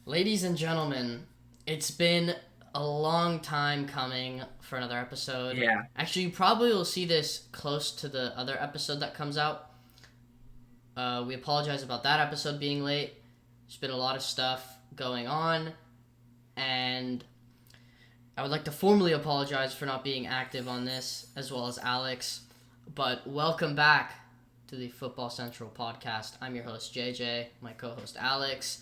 Ladies and gentlemen, it's been a long time coming for another episode. Yeah, Actually, you probably will see this close to the other episode that comes out. We apologize about that episode being late. There's been a lot of stuff going on, and I would like to formally apologize for not being active on this, as well as Alex. But welcome back to the Football Central podcast. I'm your host, JJ, my co host, Alex.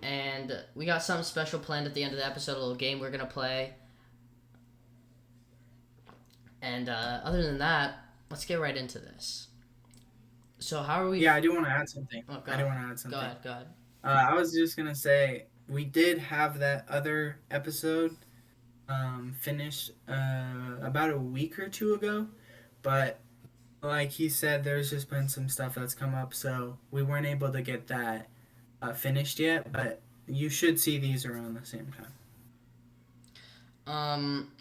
And we got something special planned at the end of the episode, a little game we're going to play. And other than that, let's get right into this. So, how are we? yeah, I do want to add something. Oh, I do want to add go something. ahead, go ahead. I was just gonna say we did have that other episode finished about a week or two ago, but like he said, there's just been some stuff that's come up, so we weren't able to get that finished yet. But you should see these around the same time. Um,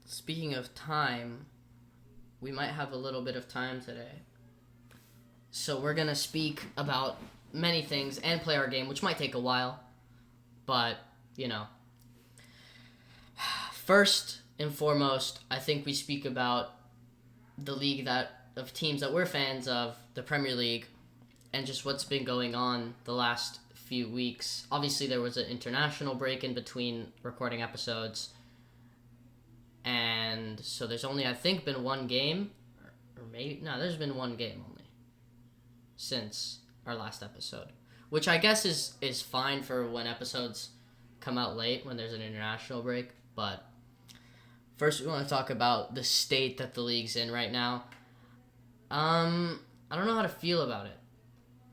Speaking of time, we might have a little bit of time today. So, we're going to speak about many things and play our game, which might take a while. But, you know, first and foremost, I think we speak about the league of teams that we're fans of, the Premier League, and just what's been going on the last few weeks. Obviously, there was an international break in between recording episodes, and so there's only, I think, been one game, or maybe no, there's been one game only since our last episode, which I guess is fine for when episodes come out late when there's an international break. But first, we want to talk about the state that the league's in right now. I don't know how to feel about it.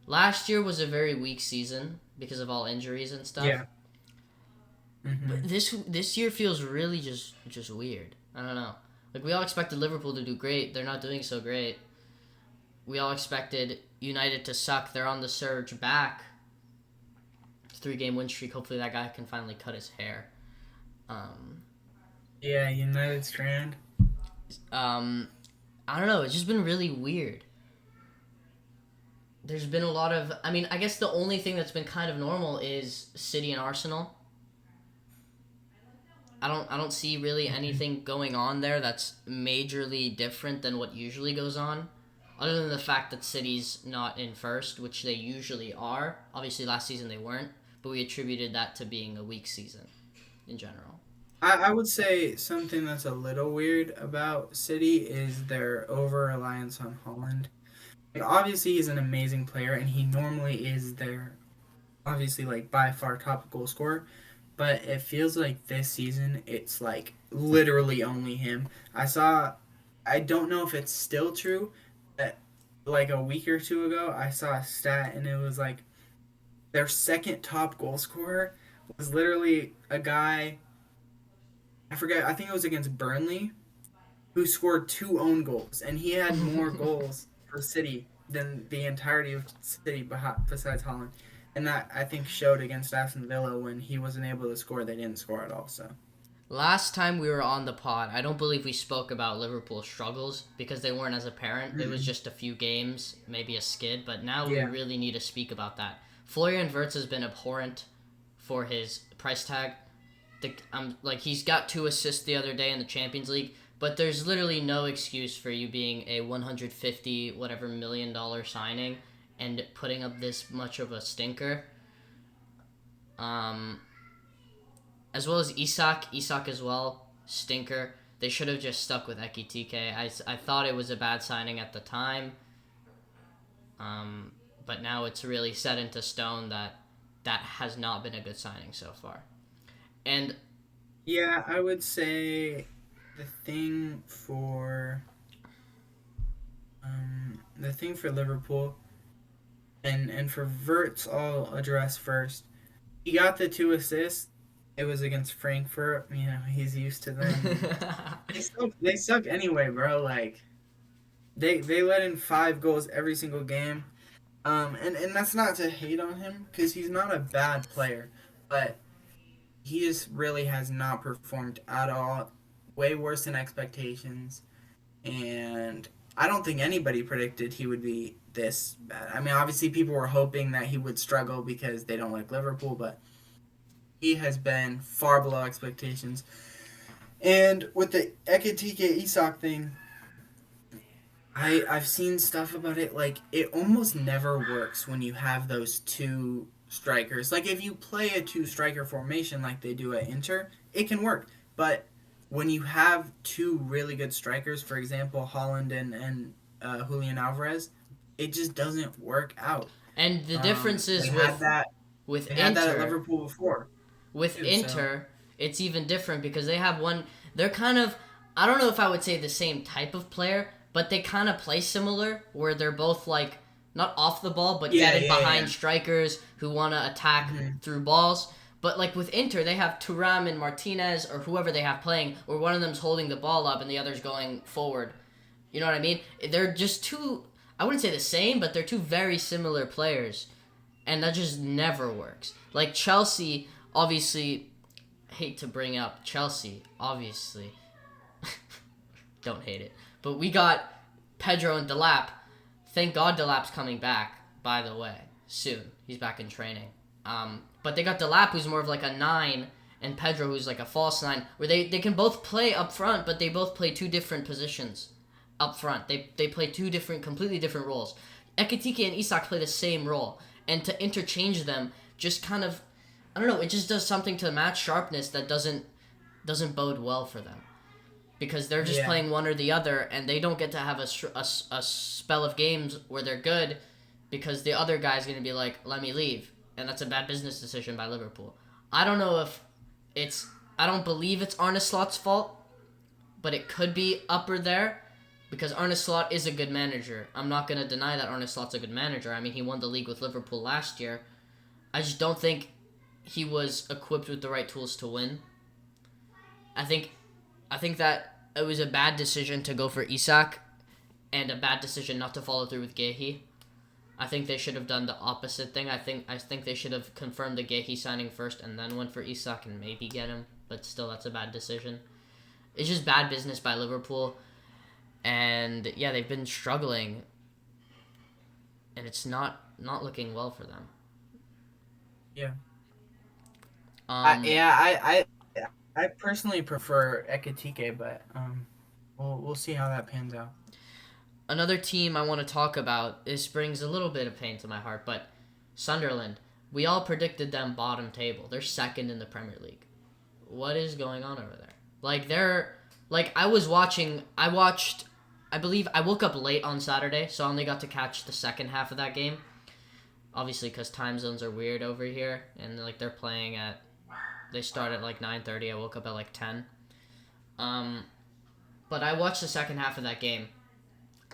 Last year was a very weak season because of all injuries and stuff. Yeah. But Mm-hmm. this year feels really just weird. I don't know. Like we all expected Liverpool to do great. They're not doing so great. We all expected United to suck. They're on the surge back. 3-game win streak. Hopefully that guy can finally cut his hair. Um, Yeah, United Strand. um, I don't know. It's just been really weird. There's been a lot of. I mean, I guess the only thing that's been kind of normal is City and Arsenal. I don't see really anything going on there that's majorly different than what usually goes on. Other than the fact that City's not in first, which they usually are. Obviously last season they weren't, but we attributed that to being a weak season in general. I would say something that's a little weird about City is their over reliance on Holland. Like, obviously, he's an amazing player, and he normally is their obviously like by far top goal scorer. But it feels like this season it's like literally only him. I don't know if it's still true, but like a week or two ago, I saw a stat, and it was like their second top goal scorer was literally a guy. I forget. I think it was against Burnley, who scored two own goals, and he had more goals for City than the entirety of City besides Holland. And that I think showed against Aston Villa when he wasn't able to score. They didn't score at all. So Last time we were on the pod, I don't believe we spoke about Liverpool's struggles because they weren't as apparent. It was mm-mm. just a few games, maybe a skid, but now we Yeah, really need to speak about that. Florian Wirtz has been abhorrent for his price tag. Like he's got 2 assists the other day in the Champions League, but there's literally no excuse for you being a 150 whatever $1 million signing and putting up this much of a stinker. Um, as well as Isak as well, stinker. They should have just stuck with Ekitike. I thought it was a bad signing at the time, but now it's really set into stone that that has not been a good signing so far. And yeah. I would say the thing for the thing for Liverpool and for Verts, I'll address first. He got the two assists. It was against Frankfurt. You know, he's used to them. And they suck anyway, bro. Like they let in 5 goals every single game. And that's not to hate on him because he's not a bad player, but he just really has not performed at all. Way worse than expectations, and I don't think anybody predicted he would be this bad. I mean, obviously people were hoping that he would struggle because they don't like Liverpool, but he has been far below expectations. And with the Ekitike Isak thing, I've seen stuff about it. Like it almost never works when you have those two strikers. Like if you play a two striker formation like they do at Inter, it can work. But when you have two really good strikers, for example, Holland and Julian Alvarez, it just doesn't work out. And the difference They is had that. with They had that at Inter, Liverpool before with too. So Inter, it's even different because they have one. They're kind of, I don't know if I would say the same type of player, but they kind of play similar, where they're both like not off the ball, but getting behind strikers who want to attack through balls. But like with Inter, they have Thuram and Martinez or whoever they have playing, where one of them's holding the ball up and the other's going forward. You know what I mean? They're just two. I wouldn't say the same, but they're two very similar players, and that just never works. Like Chelsea, obviously, hate to bring up Chelsea, obviously. Don't hate it. But we got Pedro and Delap. Thank God Delap's coming back, by the way, soon. He's back in training. But they got Delap, who's more of like a 9, and Pedro, who's like a false 9, where they can both play up front, but they both play two different positions up front. They play two different, completely different roles. Ekitike and Isak play the same role, and to interchange them just kind of, I don't know, it just does something to match sharpness that doesn't bode well for them. Because they're just playing one or the other, and they don't get to have a spell of games where they're good, because the other guy's going to be like, let me leave. And that's a bad business decision by Liverpool. I don't know if I don't believe it's Arne Slot's fault, but it could be upper there, because Arne Slot is a good manager. I'm not going to deny that Arne Slot's a good manager. I mean, he won the league with Liverpool last year. I just don't think he was equipped with the right tools to win. I think that it was a bad decision to go for Isak, and a bad decision not to follow through with Gehi. I think they should have done the opposite thing. I think they should have confirmed the Gehi signing first and then went for Isak and maybe get him. But still, that's a bad decision. It's just bad business by Liverpool. And yeah, they've been struggling, and it's not looking well for them. yeah, Um, I personally prefer Ekitike, but we'll see how that pans out. Another team I want to talk about, this brings a little bit of pain to my heart, but Sunderland. We all predicted them bottom table. They're second in the Premier League. What is going on over there? I believe I woke up late on Saturday, so I only got to catch the second half of that game. Obviously, because time zones are weird over here, and like they start at like 9:30. I woke up at like 10. But I watched the second half of that game.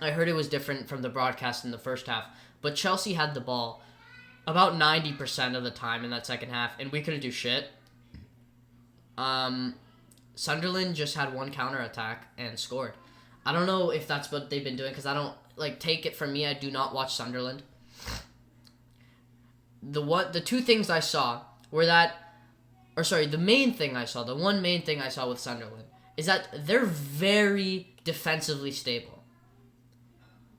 I heard it was different from the broadcast in the first half, but Chelsea had the ball about 90% of the time in that second half, and we couldn't do shit. Sunderland just had one counterattack and scored. I don't know if that's what they've been doing, because I don't, take it from me, I do not watch Sunderland. The two things I saw were the main thing I saw, the one main thing I saw with Sunderland, is that they're very defensively stable.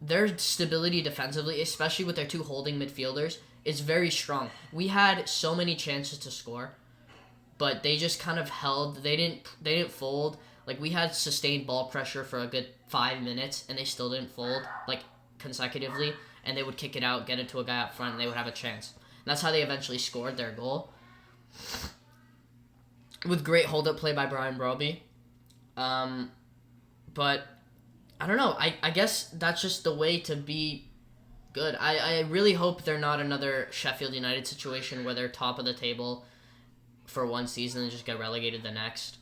Their stability defensively, especially with their two holding midfielders, is very strong. We had so many chances to score, but they just kind of held. They didn't fold. Like, we had sustained ball pressure for a good 5 minutes, and they still didn't fold, consecutively. And they would kick it out, get it to a guy up front, and they would have a chance. And that's how they eventually scored their goal. With great hold-up play by Brian Broby. But I don't know. I guess that's just the way to be good. I really hope they're not another Sheffield United situation where they're top of the table for one season and just get relegated the next,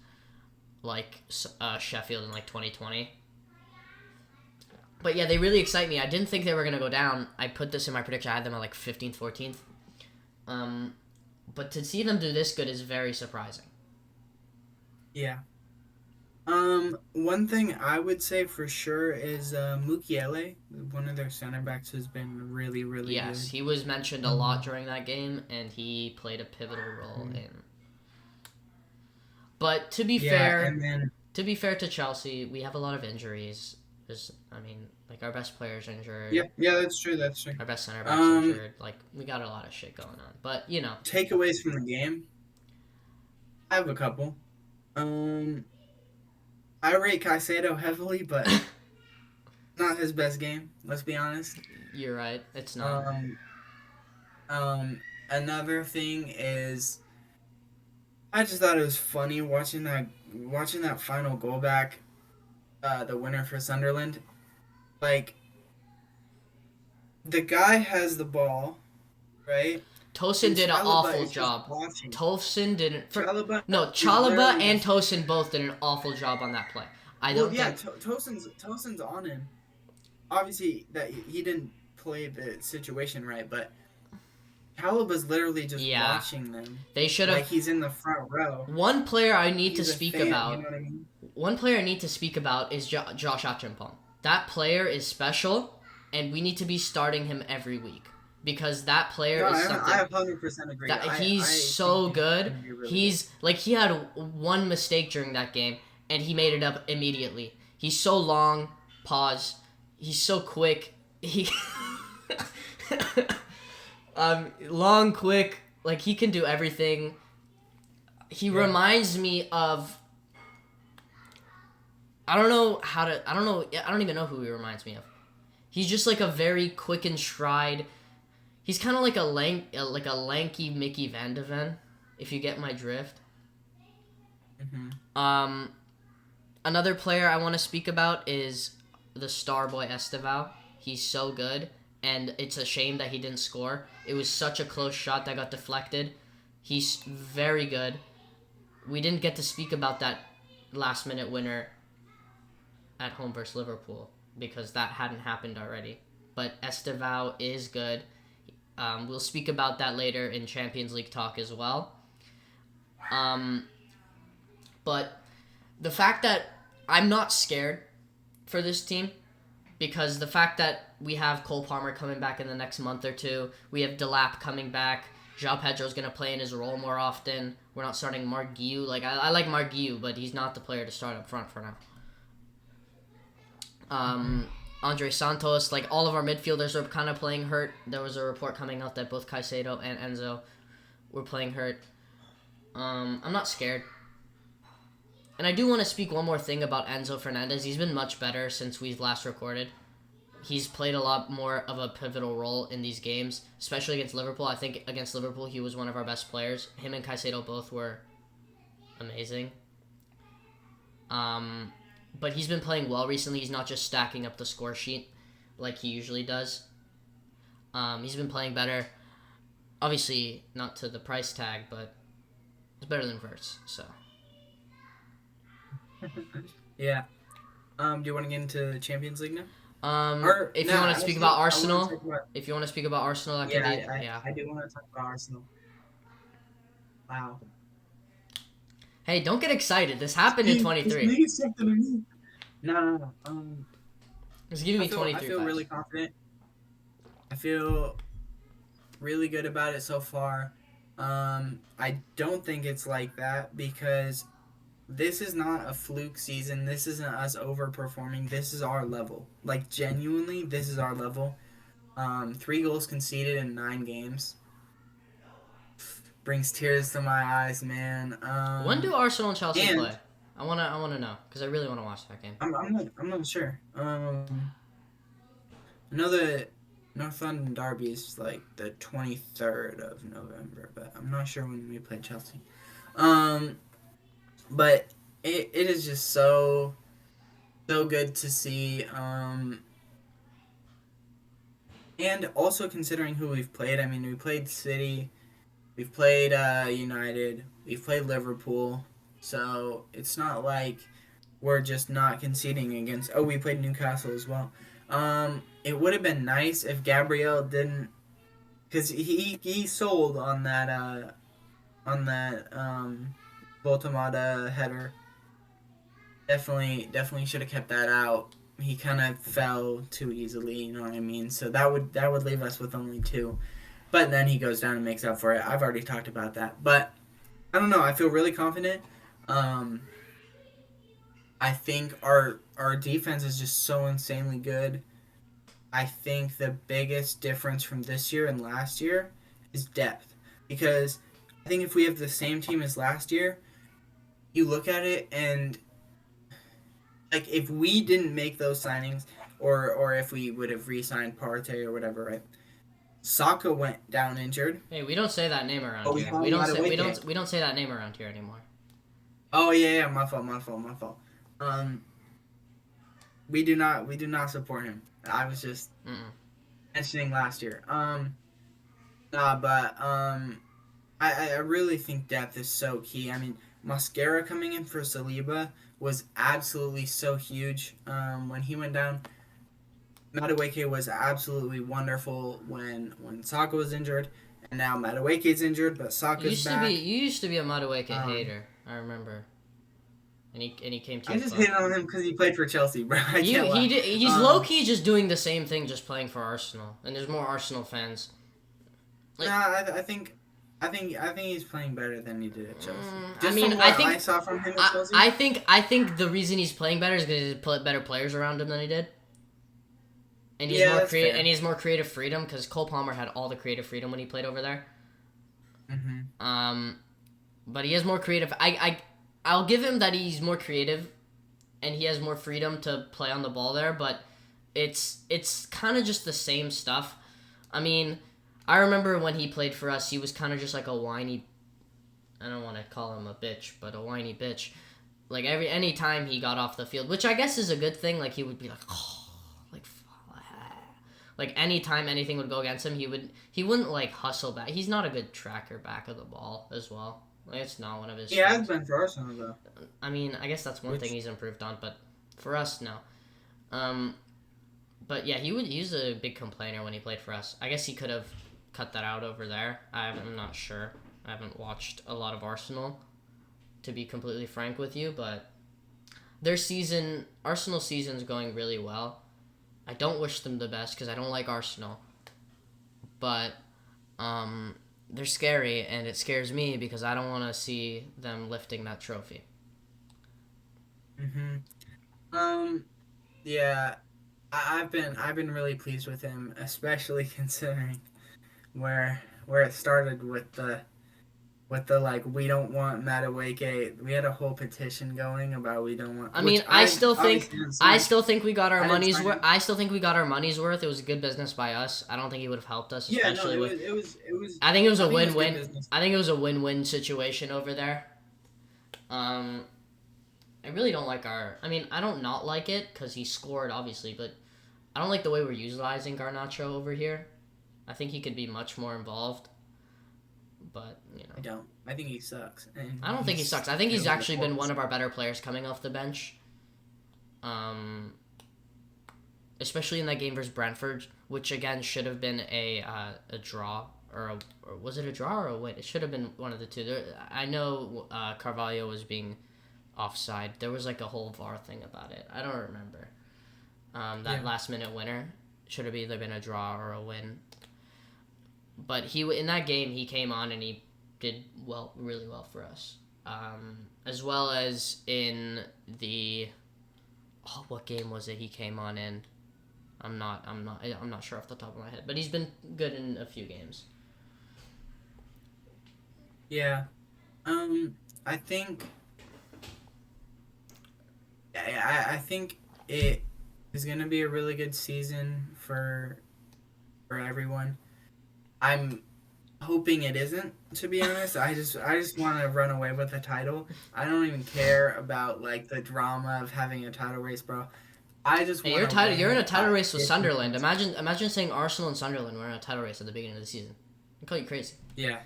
like Sheffield in 2020. But yeah, they really excite me. I didn't think they were going to go down. I put this in my prediction. I had them at 15th, 14th. But to see them do this good is very surprising. Yeah. One thing I would say for sure is Mukiele, one of their center backs, has been really, really good. Yes, he was mentioned a lot during that game, and he played a pivotal role in. But to be fair to Chelsea, we have a lot of injuries. Our best player's injured. Yeah, that's true. Our best center back's injured. We got a lot of shit going on. But, Takeaways from the game. I have a couple. Um, I rate Caicedo heavily, but not his best game. Let's be honest. You're right. It's not. Um, another thing is, I just thought it was funny watching that final goal back, the winner for Sunderland. Like the guy has the ball, right? Tosin And did an Chalobah awful is just job. watching. Tosin didn't. Chalobah No, is Chalaba literally and just. Tosin both did an awful job on that play. I Well, don't yeah, think. Tosin's on him. Obviously, that he didn't play the situation right, but Chalobah's literally just Yeah, watching them they should like have. he's in the front row. One player I need to He's a speak fan. You know about. what I mean? One player I need to speak about is Josh Achampong. That player is special, and we need to be starting him every week because that player No, is I something 100% agree. that he's I think so he's good. gonna be really good. He's like he had one mistake during that game, and he made it up immediately. He's so long. Pause. He's so quick. He long, quick. Like he can do everything. He Yeah. reminds me of. I don't know how to. I don't know. I don't even know who he reminds me of. He's just like a very quick and stride. He's kind of like a lanky Mickey Van de Ven, if you get my drift. Hmm. Another player I want to speak about is the star boy Estevao. He's so good, and it's a shame that he didn't score. It was such a close shot that got deflected. He's very good. We didn't get to speak about that last minute winner at home versus Liverpool because that hadn't happened already. But Estevao is good. We'll speak about that later in Champions League talk as well. But the fact that I'm not scared for this team because the fact that we have Cole Palmer coming back in the next month or two, we have Delap coming back, João Pedro's going to play in his role more often. We're not starting Mark Guiu. Like, I like Mark Guiu, but he's not the player to start up front for now. Andre Santos, like all of our midfielders are kind of playing hurt. There was a report coming out that both Caicedo and Enzo were playing hurt. I'm not scared. And I do want to speak one more thing about Enzo Fernandez. He's been much better since we've last recorded. He's played a lot more of a pivotal role in these games, especially against Liverpool. I think against Liverpool, he was one of our best players. Him and Caicedo both were amazing. But he's been playing well recently. He's not just stacking up the score sheet like he usually does. He's been playing better. Obviously, not to the price tag, but it's better than Verts, so. Yeah. Do you want to get into the Champions League now? If you want to speak about Arsenal, I can be. Yeah. I do want to talk about Arsenal. Wow. Hey, don't get excited. This happened in 23. No. It's giving me I 23 feel vibes. really confident. I feel really good about it so far. I don't think it's like that because this is not a fluke season. This isn't us overperforming. This is our level. Like, genuinely, this is our level. 3 goals conceded in 9 games. Brings tears to my eyes, man. When do Arsenal and Chelsea and- play? I wanna know because I really wanna watch that game. I'm not sure. I know the North London derby is like the 23rd of November, but I'm not sure when we play Chelsea. But it is just so good to see. And also considering who we've played. I mean, we played City, we've played United, we've played Liverpool. So it's not like we're just not conceding against. Oh, we played Newcastle as well. It would have been nice if Gabriel didn't, because he sold on that Voltamada header. Definitely should have kept that out. He kind of fell too easily, you know what I mean? So that would leave us with only 2. But then he goes down and makes up for it. I've already talked about that. But I don't know. I feel really confident. I think our defense is just so insanely good. I think the biggest difference from this year and last year is depth. Because I think if we have the same team as last year, you look at it and like if we didn't make those signings, or if we would have re-signed Partey or whatever, right? Saka went down injured. Hey, we don't say that name around But we here. have We don't say that name around here anymore. Oh yeah, my fault. Um, we do not support him. I was just Mm-mm. mentioning last year. But I really think depth is so key. I mean, Mascara coming in for Saliba was absolutely so huge. When he went down, Madueke was absolutely wonderful when Saka was injured, and now Madueke's injured, but Saka's back. You used to be a Madueke Um, hater. I remember. And he came to I your just club. hated on him because he played for Chelsea, bro. I can't lie. He's low key just doing the same thing, just playing for Arsenal. And there's more Arsenal fans. Like, I think he's playing better than he did at Chelsea. Just I mean, from what I saw from him at Chelsea. I think the reason he's playing better is because he put better players around him than he did. And he's Yeah, more that's fair. and he has more creative freedom because Cole Palmer had all the creative freedom when he played over there. Mm-hmm. But he has more creative. I'll give him that he's more creative, and he has more freedom to play on the ball there. But it's kind of just the same stuff. I mean, I remember when he played for us, he was kind of just like a whiny. I don't want to call him a bitch, but a whiny bitch. Like any time he got off the field, which I guess is a good thing. Like he would be like, oh, like anytime anything would go against him, he wouldn't like hustle back. He's not a good tracker back of the ball as well. Like it's not one of his. He has strengths. been for Arsenal though. I mean, I guess that's one thing he's improved on, but for us, no. But yeah, he's a big complainer when he played for us. I guess he could have cut that out over there. I'm not sure. I haven't watched a lot of Arsenal, to be completely frank with you, but Arsenal season's going really well. I don't wish them the best because I don't like Arsenal, but they're scary, and it scares me because I don't want to see them lifting that trophy. Yeah, I've been really pleased with him, especially considering where it started with the like we don't want Madueke. We had a whole petition going about we don't want. I mean, I still think we got our I didn't money's sign worth. it. I still think we got our money's worth. It was a good business by us. I don't think he would have helped us, Yeah, no, especially it with. was it was it was. I think it was a I think it was good win-win. business. I think it was a win-win situation over there. I really don't like our. I mean, I don't not like it because he scored, obviously, but I don't like the way we're utilizing Garnacho over here. I think he could be much more involved. But I don't. I think he sucks. And I don't think he he's sucks. I think he's really actually been horrible. one of our better players coming off the bench. Especially in that game versus Brentford, which again should have been a draw or was it a draw or a win? It should have been one of the two. I know Carvalho was being offside. There was like a whole VAR thing about it. I don't remember. That last minute winner should have either been a draw or a win. But in that game he came on and he did really well for us. As well as in the what game was it he came on in? I'm not sure off the top of my head, but he's been good in a few games. Yeah. I think. I think it is gonna be a really good season for everyone. I'm hoping it isn't, to be honest. I just want to run away with the title. I don't even care about like the drama of having a title race, bro. I just Hey, want you're in a title race with 50 Sunderland. points. Imagine saying Arsenal and Sunderland were in a title race at the beginning of the season. I'd call you crazy. Yeah.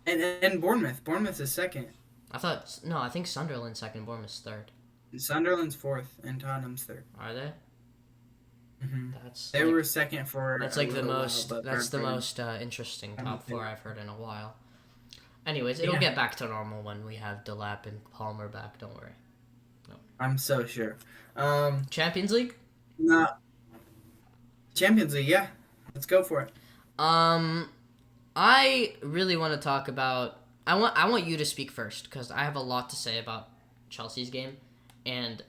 And Bournemouth is second. I think Sunderland's second, Bournemouth's third. Sunderland's fourth and Tottenham's third. Are they? Mm-hmm. That's They were second for. that's a like the little most while, but that's the Brentford- most interesting top four I've heard in a while. Anyways, Yeah. it'll get back to normal when we have Delap and Palmer back. Don't worry. I'm so sure. Champions League. No. Champions League, yeah. Let's go for it. I really want to talk about. I want you to speak first because I have a lot to say about Chelsea's game, and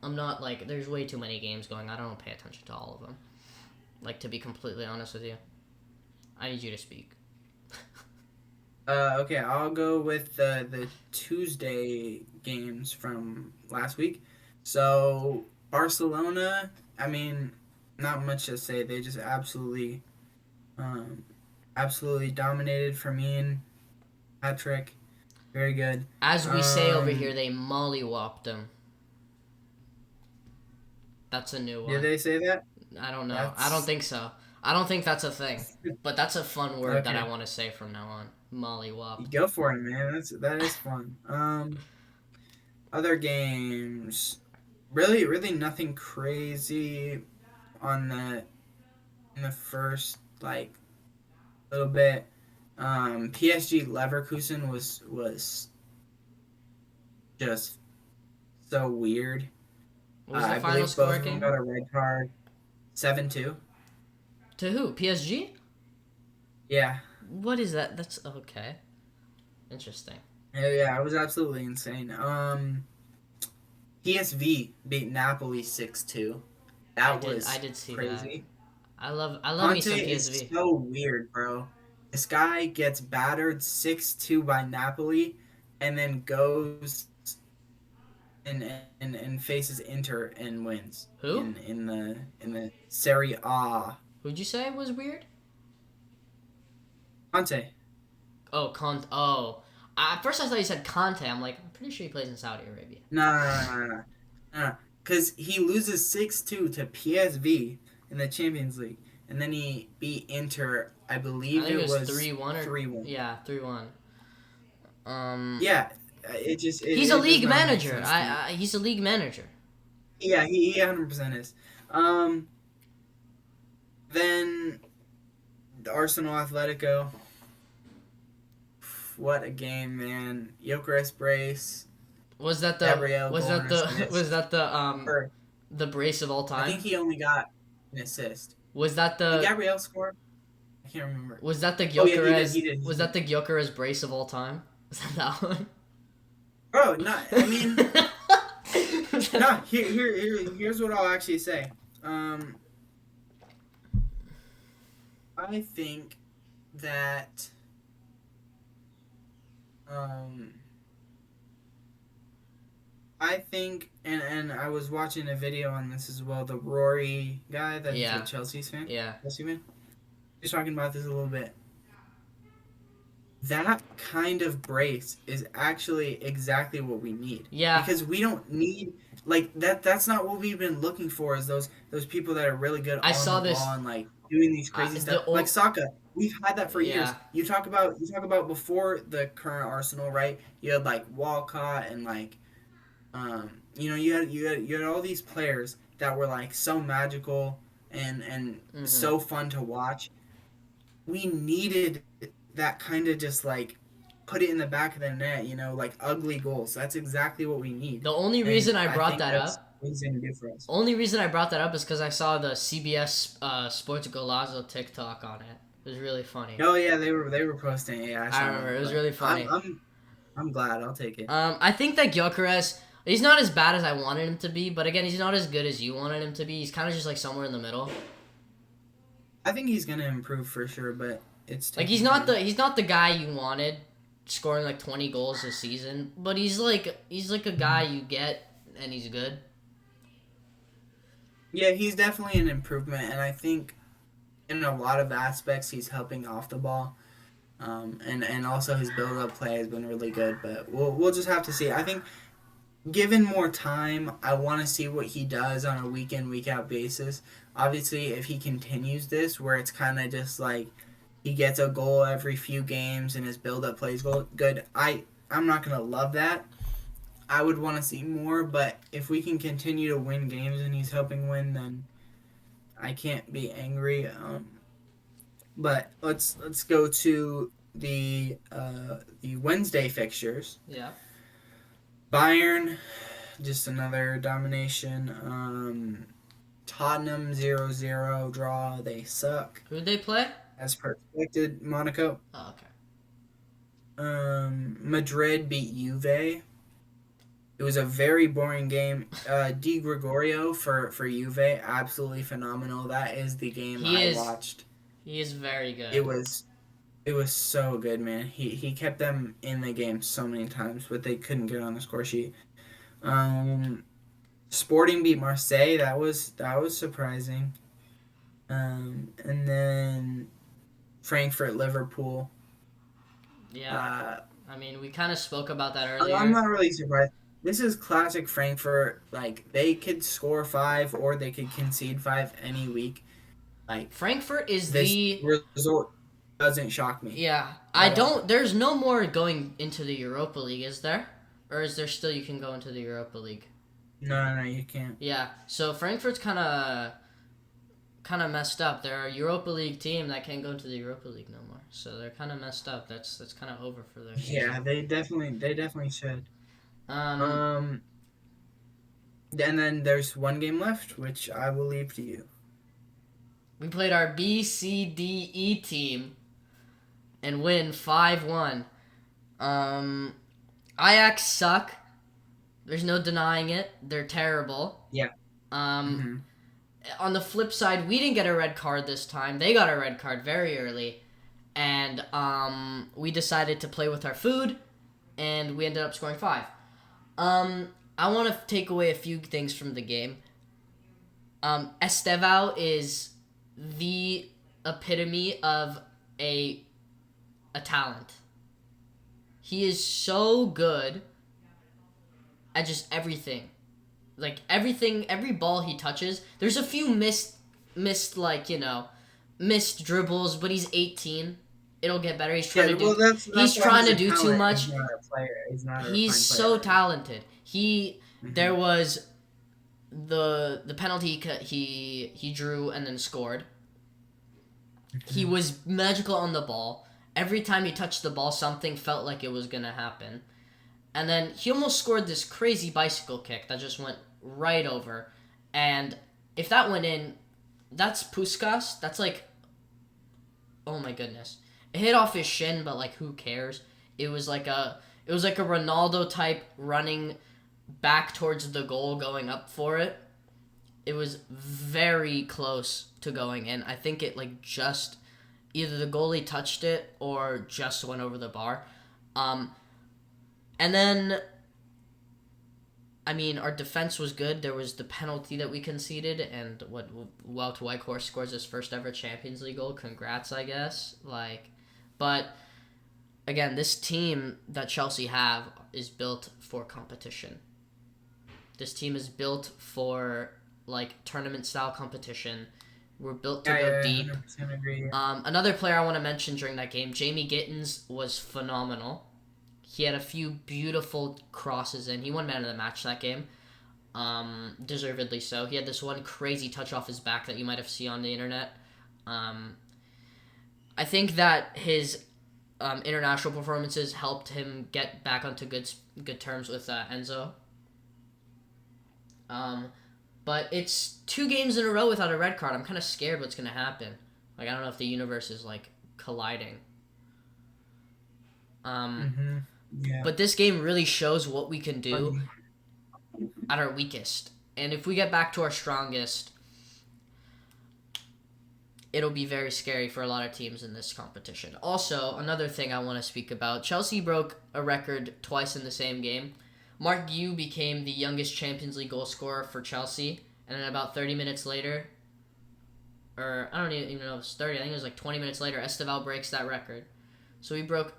I'm not like there's way too many games going. I don't pay attention to all of them. Like to be completely honest with you, I need you to speak. Okay, I'll go with the Tuesday games from last week. So Barcelona, I mean, not much to say. They just um, absolutely dominated. Firmino, hat trick, very good. As we say over here, Um, they mollywopped him. That's a new did one. they say that? I don't know. I don't That's think so. I don't think that's a thing. But that's a fun word that I okay. want to say from now on. Mollywopped. Go for it, man. That is fun. Other games, really nothing crazy on the in the first like little bit. PSG Leverkusen was just so weird. What was the I final believe score both of them again? got a red card. 7-2. To who? PSG? Yeah. What is that? That's okay. Interesting. Yeah, it was absolutely insane. PSV beat Napoli 6-2. That I was did see that. crazy. I love me Conte some is PSV. so weird, bro. This guy gets battered 6-2 by Napoli and then goes and faces Inter and wins Who? in the Serie A. Who'd you say was weird? Conte. Oh, Oh. At first I thought you said Conte. I'm like, I'm pretty sure he plays in Saudi Arabia. Nah. Because he loses 6-2 to PSV in the Champions League. And then he beat Inter, I I believe think it it was was 3-1 or 3-1. yeah, 3-1. Um, Yeah, he's a it does league not make manager. sense to me. He's a league manager. Yeah, he 100% is. Um, then the Arsenal Atletico. What a game, man. Gyökeres brace. Gabriel Was goal that and the was assist. that Or the brace of all I think time? he only got an assist. Was that Did the Gabriel score? I can't remember. was that the Oh yeah, he did. He Gyökeres did. He was that did. the Gyökeres brace of all time? Was that one? Bro, not. I mean, Was no. that- Here's what I'll actually say. Um, I think that um, I think, and I was watching a video on this as well. The Rory guy, that's a yeah, Chelsea's fan. yeah. Chelsea fan. He's talking about this a little bit. That kind of brace is actually exactly what we need Yeah, because we don't need like that. That's not what we've been looking for. Is those people that are really good I on the saw ball this. and like doing these crazy stuff, The like old, Saka. We've had that for years. yeah, You talk about before the current Arsenal, right? You had like Walcott and like you had all these players that were like so magical and hmm. so fun to watch. We needed that kind of just like put it in the back of the net, like ugly goals. That's exactly what we need. The only And reason I I brought think that that's up, what he's going to do for us. only reason I brought that up is because I saw the CBS Sports Golazo TikTok on it. It was really funny. Oh yeah, they were posting. Yeah, I I saw remember that. it was But really I'm funny. I'm I'm glad. I'll take it. I think that Gyökeres, he's not as bad as I wanted him to be, but again, he's not as good as you wanted him to be. He's kind of just like somewhere in the middle. I think he's going to improve for sure, but it's Like taking time. he's not the guy you wanted, scoring like 20 goals this season, but he's like a guy you get and he's good. Yeah, he's definitely an improvement, and I think in a lot of aspects he's helping off the ball. And also his build up play has been really good, but we'll just have to see. I think given more time, I want to see what he does on a week in week out basis. Obviously, if he continues this, where it's kind of just like he gets a goal every few games and his build up plays good, I'm not gonna love that. I would want to see more, but if we can continue to win games and he's helping win, then I can't be angry. But let's go to the Wednesday fixtures. Yeah. Bayern, just another domination. Tottenham 0-0 draw. They suck Who'd they play? as per expected. Monaco. Oh, okay. Madrid beat Juve. It was a very boring game. Di Gregorio for Juve, absolutely phenomenal. That is the game He I is watched. he is very It good. was It was so good, man. He kept them in the game so many times, but they couldn't get on the score sheet. Um, Sporting beat Marseille. That was surprising. And then Frankfurt Liverpool. Yeah, Uh, I mean, we kind of spoke about that I'm earlier. not really surprised. This is classic Frankfurt. Like they could score five or they could concede five any week. Like Frankfurt is this the result doesn't shock me yeah. I at all. don't. There's no more going into the Europa League, is there? Or is there still you can go into the Europa League? No, no, you can't. Yeah. So Frankfurt's kind of messed up. They're a Europa League team that can't go into the Europa League no more. So they're kind of messed up. That's kind of over for their Yeah, season. they definitely should. Um, Um, and then there's one game left, which I will leave to you. we played our B, C, D, E team and win 5-1. Um, Ajax suck. There's no denying it. They're terrible. Yeah. Um, Hmm. on the flip side, we didn't get a red card this time. They got a red card very early. And we decided to play with our food, and we ended up scoring 5. I want to take away a few things from the game. Estevao is the epitome of a talent. He is so good at just everything. Like everything, every ball he touches. There's a few missed like missed dribbles, but he's 18. It'll get better. Yeah, well, He's that's why trying he's to a do too talent. He's much. not a player. He's not a He's refined player so right now. talented. There Hmm. was the penalty he drew and then scored. He Hmm. was magical on the ball. Every time he touched the ball, something felt like it was gonna happen. And then he almost scored this crazy bicycle kick that just went right over. And if that went in, that's Puskas. That's like, oh my goodness. It hit off his shin, but like who cares? It was like a Ronaldo type running back towards the goal going up for it. It was very close to going in. I think it like just either the goalie touched it or just went over the bar. Um, and then I mean, our defense was good. There was the penalty that we conceded, and Wout Weghorst scores his first ever Champions League goal. Congrats, I guess. But again, this team that Chelsea have is built for competition. This team is built for like tournament style competition. We're built to Yeah, go yeah, deep. 100% agree. Yeah. Another player I want to mention during that game, Jamie Gittins, was phenomenal. He had a few beautiful crosses in. He won man of the match that game. Deservedly so. He had this one crazy touch off his back that you might have seen on the internet. I think that his international performances helped him get back onto good terms with Enzo. But it's 2 games in a row without a red card. I'm kind of scared what's going to happen. Like, I don't know if the universe is, like, colliding. Hmm. Yeah. But this game really shows what we can do at our weakest. And if we get back to our strongest, it'll be very scary for a lot of teams in this competition. Also, another thing I want to speak about, Chelsea broke a record twice in the same game. Mark Yu became the youngest Champions League goal scorer for Chelsea, and then about 30 minutes later, or I don't even know if it's 30, I think it was like 20 minutes later, Esteval breaks that record. So we broke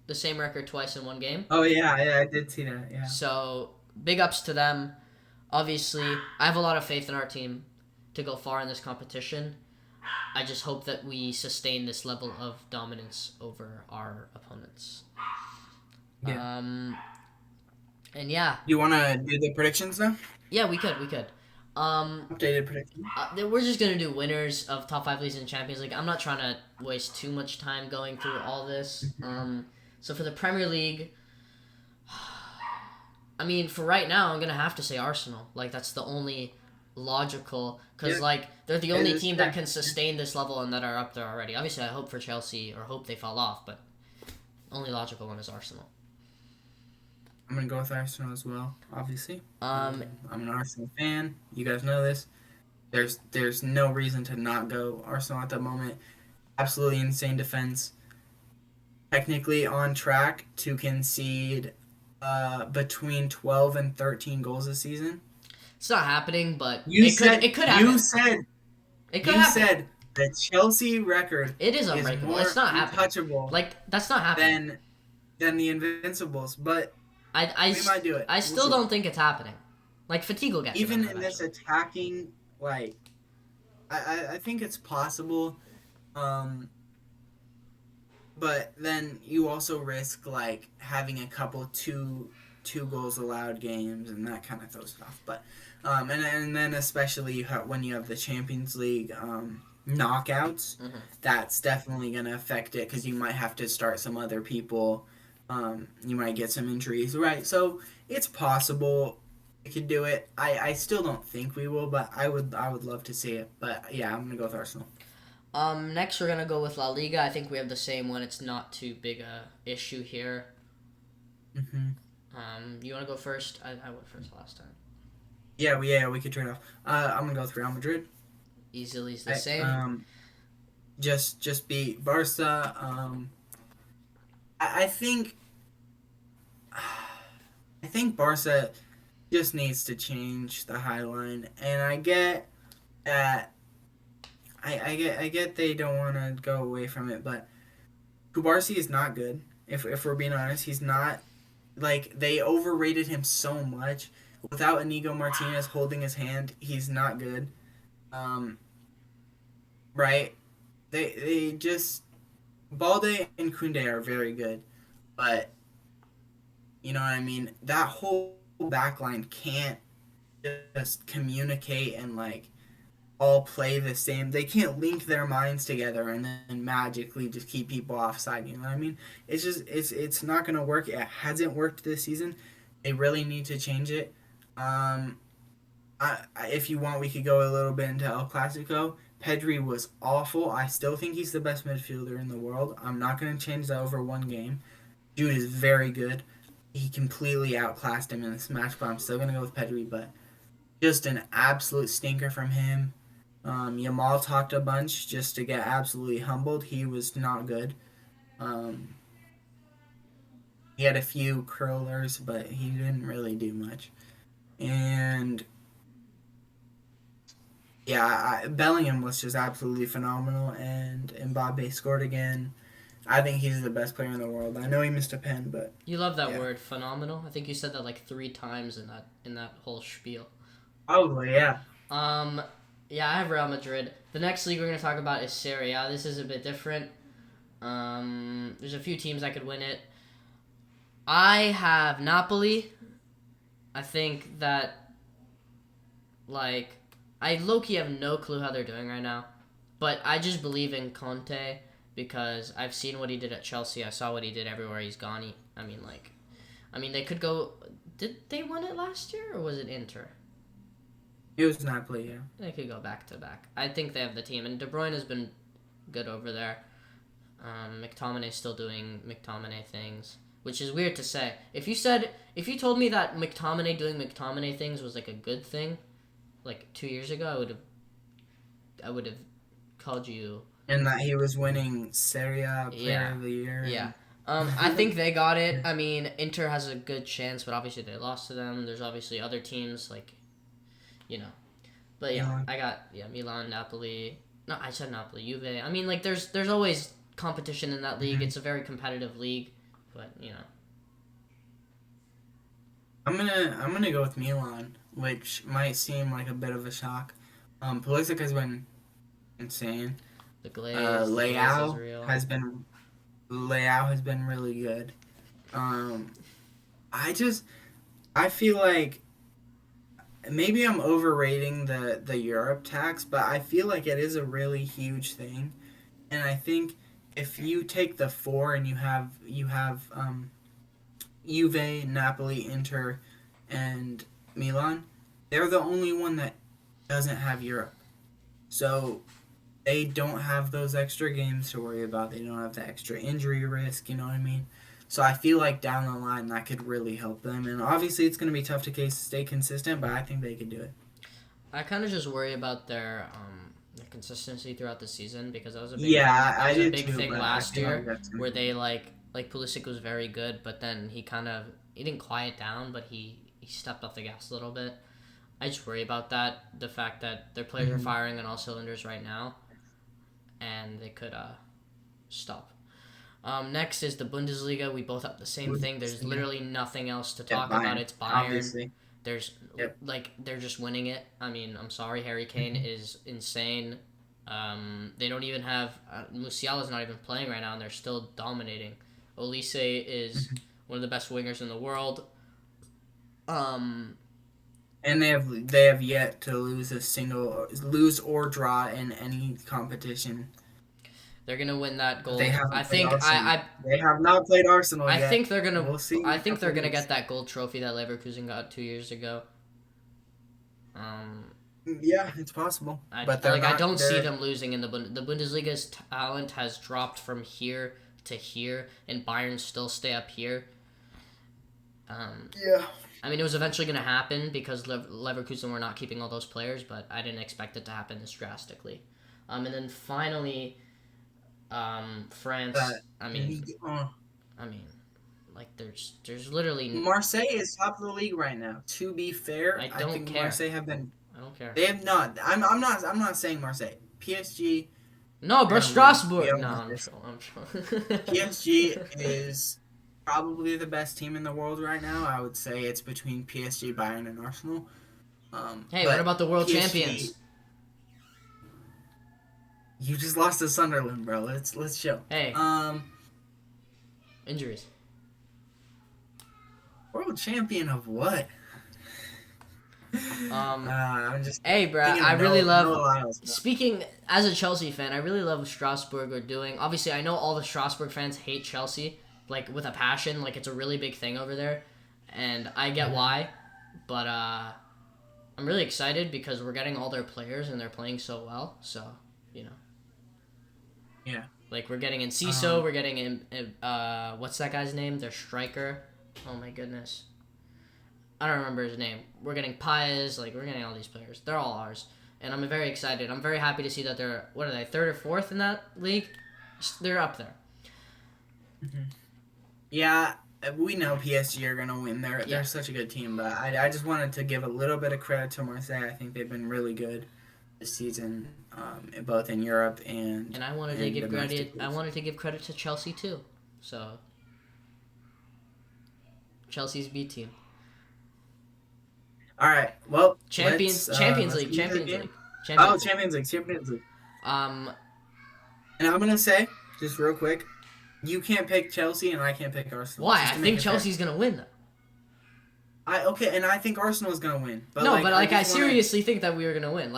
the same record twice in one game. Oh yeah, yeah, I did see that. Yeah. So big ups to them. Obviously, I have a lot of faith in our team to go far in this competition. I just hope that we sustain this level of dominance over our opponents. Yeah. And yeah, You want to do the predictions now? yeah, we could. Updated predictions. We're just gonna do winners of top 5 leagues in Champions League. I'm not trying to waste too much time going through all this. So for the Premier League, I mean, for right now, I'm gonna have to say Arsenal. Like that's the only logical, because Yeah. like they're the It only is team fair. that can sustain this level and that are up there already. Obviously, I hope for Chelsea or hope they fall off, but only logical one is Arsenal. I'm gonna go with Arsenal as well. Obviously. Um, I'm an Arsenal fan. You guys know this. There's no reason to not go Arsenal at the moment. Absolutely insane defense. technically on track to concede between 12 and 13 goals a season. It's not happening, but You it said could you happen. said It could you happen. said the Chelsea record It is is unbreakable. It's more not happening. untouchable Like that's not happening. than the Invincibles, but I, I, we might do it. I We'll still see. don't think it's happening. Like fatigue will get to them Even in this eventually. attacking, like I think it's possible. Um, but then you also risk like having a couple two goals allowed games and that kind of throws it off. But and then especially when you have the Champions League knockouts, Hmm. that's definitely gonna affect it because you might have to start some other people. You might get some injuries, right? So it's possible we could do it. I still don't think we will, but I would love to see it. But yeah, I'm gonna go with Arsenal. Next we're gonna go with La Liga. I think we have the same one. It's not too big a issue here. Hmm. You wanna go first? I went first last time. Yeah, we could trade off. I'm gonna go with Real Madrid. Easily is the I, same. just beat Barca. I think I think Barca just needs to change the high line, and I get that. I get they don't want to go away from it, but Kubarsi is not good. If we're being honest, he's not. Like they overrated him so much. Without Inigo Martinez holding his hand, he's not good. Um, right? They just Balde and Kunde are very good, but you know what I mean. That whole backline can't just communicate and like all play the same. They can't link their minds together and then magically just keep people offside. You know what I mean? It's not gonna work. It hasn't worked this season. They really need to change it. Um, if you want, we could go a little bit into El Clasico. Pedri was awful. I still think he's the best midfielder in the world. I'm not going to change that over one game. Dude is very good. He completely outclassed him in this match, but I'm still going to go with Pedri. But just an absolute stinker from him. Yamal talked a bunch just to get absolutely humbled. He was not good. Um, he had a few curlers, but he didn't really do much. And yeah, Bellingham was just absolutely phenomenal, and Mbappe scored again. I think he's the best player in the world. I know he missed a pen, but You love that yeah, word, phenomenal. I think you said that like 3 times in that whole spiel. probably yeah. Um, yeah, I have Real Madrid. The next league we're gonna talk about is Serie A. This is a bit different. There's a few teams that could win it. I have Napoli. I think that like I low key have no clue how they're doing right now, but I just believe in Conte because I've seen what he did at Chelsea. I saw what he did everywhere he's gone. I mean, they could go. Did they win it last year or was it Inter? It was Napoli, yeah. They could go back to back. I think they have the team, and De Bruyne has been good over there. McTominay's still doing McTominay things, which is weird to say. If you told me that McTominay doing McTominay things was like a good thing, like 2 years ago, I would have called you. And that he was winning Serie A Player Yeah, of the Year. yeah. I And think they got it. I mean, Inter has a good chance, but obviously they lost to them. There's obviously other teams like you know. But yeah, Milan. I got Milan, Napoli. No, I said Napoli, Juve. I mean, like there's always competition in that league. Mhm. It's a very competitive league, but you know. I'm gonna go with Milan, which might seem like a bit of a shock. Pulisic has been insane. The glaze is Leao real. has been Leao has been really good. Um, I just I feel like maybe I'm overrating the Europe tax, but I feel like it is a really huge thing, and I think if you take the four and you have Juve, Napoli, Inter, and Milan, they're the only one that doesn't have Europe. So they don't have those extra games to worry about. They don't have the extra injury risk, you know what I mean? So I feel like down the line that could really help them. And obviously it's going to be tough to stay consistent, but I think they could do it. I kind of just worry about their consistency throughout the season, because that was a big thing. Yeah, That I was a did big too, thing but I last feel like year that's gonna where be. they like Pulisic was very good, but then he didn't quiet down, but he stepped off the gas a little bit. I just worry about that. The fact that their players are Mhm. firing on all cylinders right now, and they could stop. Next is the Bundesliga. We both have the same thing. There's Bundesliga. literally nothing else to Yeah, talk about. Bayern, It's Bayern. obviously. There's Yep. they're just winning it. I mean, I'm sorry, Harry Kane Mhm. is insane. They don't even have Musiala's not even playing right now, and they're still dominating. Olise is Mhm. one of the best wingers in the world. Um, And they have yet to lose or draw in any competition. they're gonna win that But they gold. I haven't played think Arsenal. They have not played Arsenal I yet. think they're gonna We'll see in I a think couple they're gonna weeks. get that gold trophy that Leverkusen got 2 years ago. Um, Yeah, it's possible, I but they're I not. don't see They're them losing in the Bundesliga's talent has dropped from here to here, and Bayern still stay up here. Um, yeah. I mean, it was eventually going to happen because Leverkusen were not keeping all those players, but I didn't expect it to happen this drastically. And then finally, France. That League. I mean, like there's literally Marseille is top of the league right now. To be fair, I I don't think care. Marseille have been. I don't care. They have not. I'm not saying Marseille. PSG No, are but gonna win. We Strasbourg. all No, know I'm this. sure. I'm sure. PSG is probably the best team in the world right now. I would say it's between PSG, Bayern, and Arsenal. Hey, what But about the world PSG, champions? you just lost to Sunderland, bro. Let's chill. Hey, injuries. World champion of what? Um, I'm just Hey, bro, thinking I of really No love. Lyles, bro. Speaking as a Chelsea fan, I really love what Strasbourg are doing. Obviously, I know all the Strasbourg fans hate Chelsea, like with a passion. Like it's a really big thing over there, and I get Mhm. why. But I'm really excited because we're getting all their players and they're playing so well. So, you know, Yeah. like we're getting in Ciso, Um, we're getting in what's that guy's name? Their striker. Oh my goodness. I don't remember his name. We're getting Paez, like we're getting all these players. They're all ours, and I'm very excited. I'm very happy to see that they're what are they, third or fourth in that league? They're up there. yeah, we know PSG are gonna win. They're Yeah, they're such a good team, but I just wanted to give a little bit of credit to Marseille. I think they've been really good this season, both in Europe and and I wanted to in give domestic credit. I leagues. wanted to give credit to Chelsea too. So Chelsea's B team, All right, well, Champions Champions let's League, leave that Champions game. League, Oh, Champions League. Champions League. Um, And I'm gonna say just real quick, you can't pick Chelsea and I can't pick Arsenal. why? Just I to make think it fair. Chelsea's gonna win though. And I think Arsenal is gonna win. But No, like, but like I just wanna, seriously think that we were gonna win.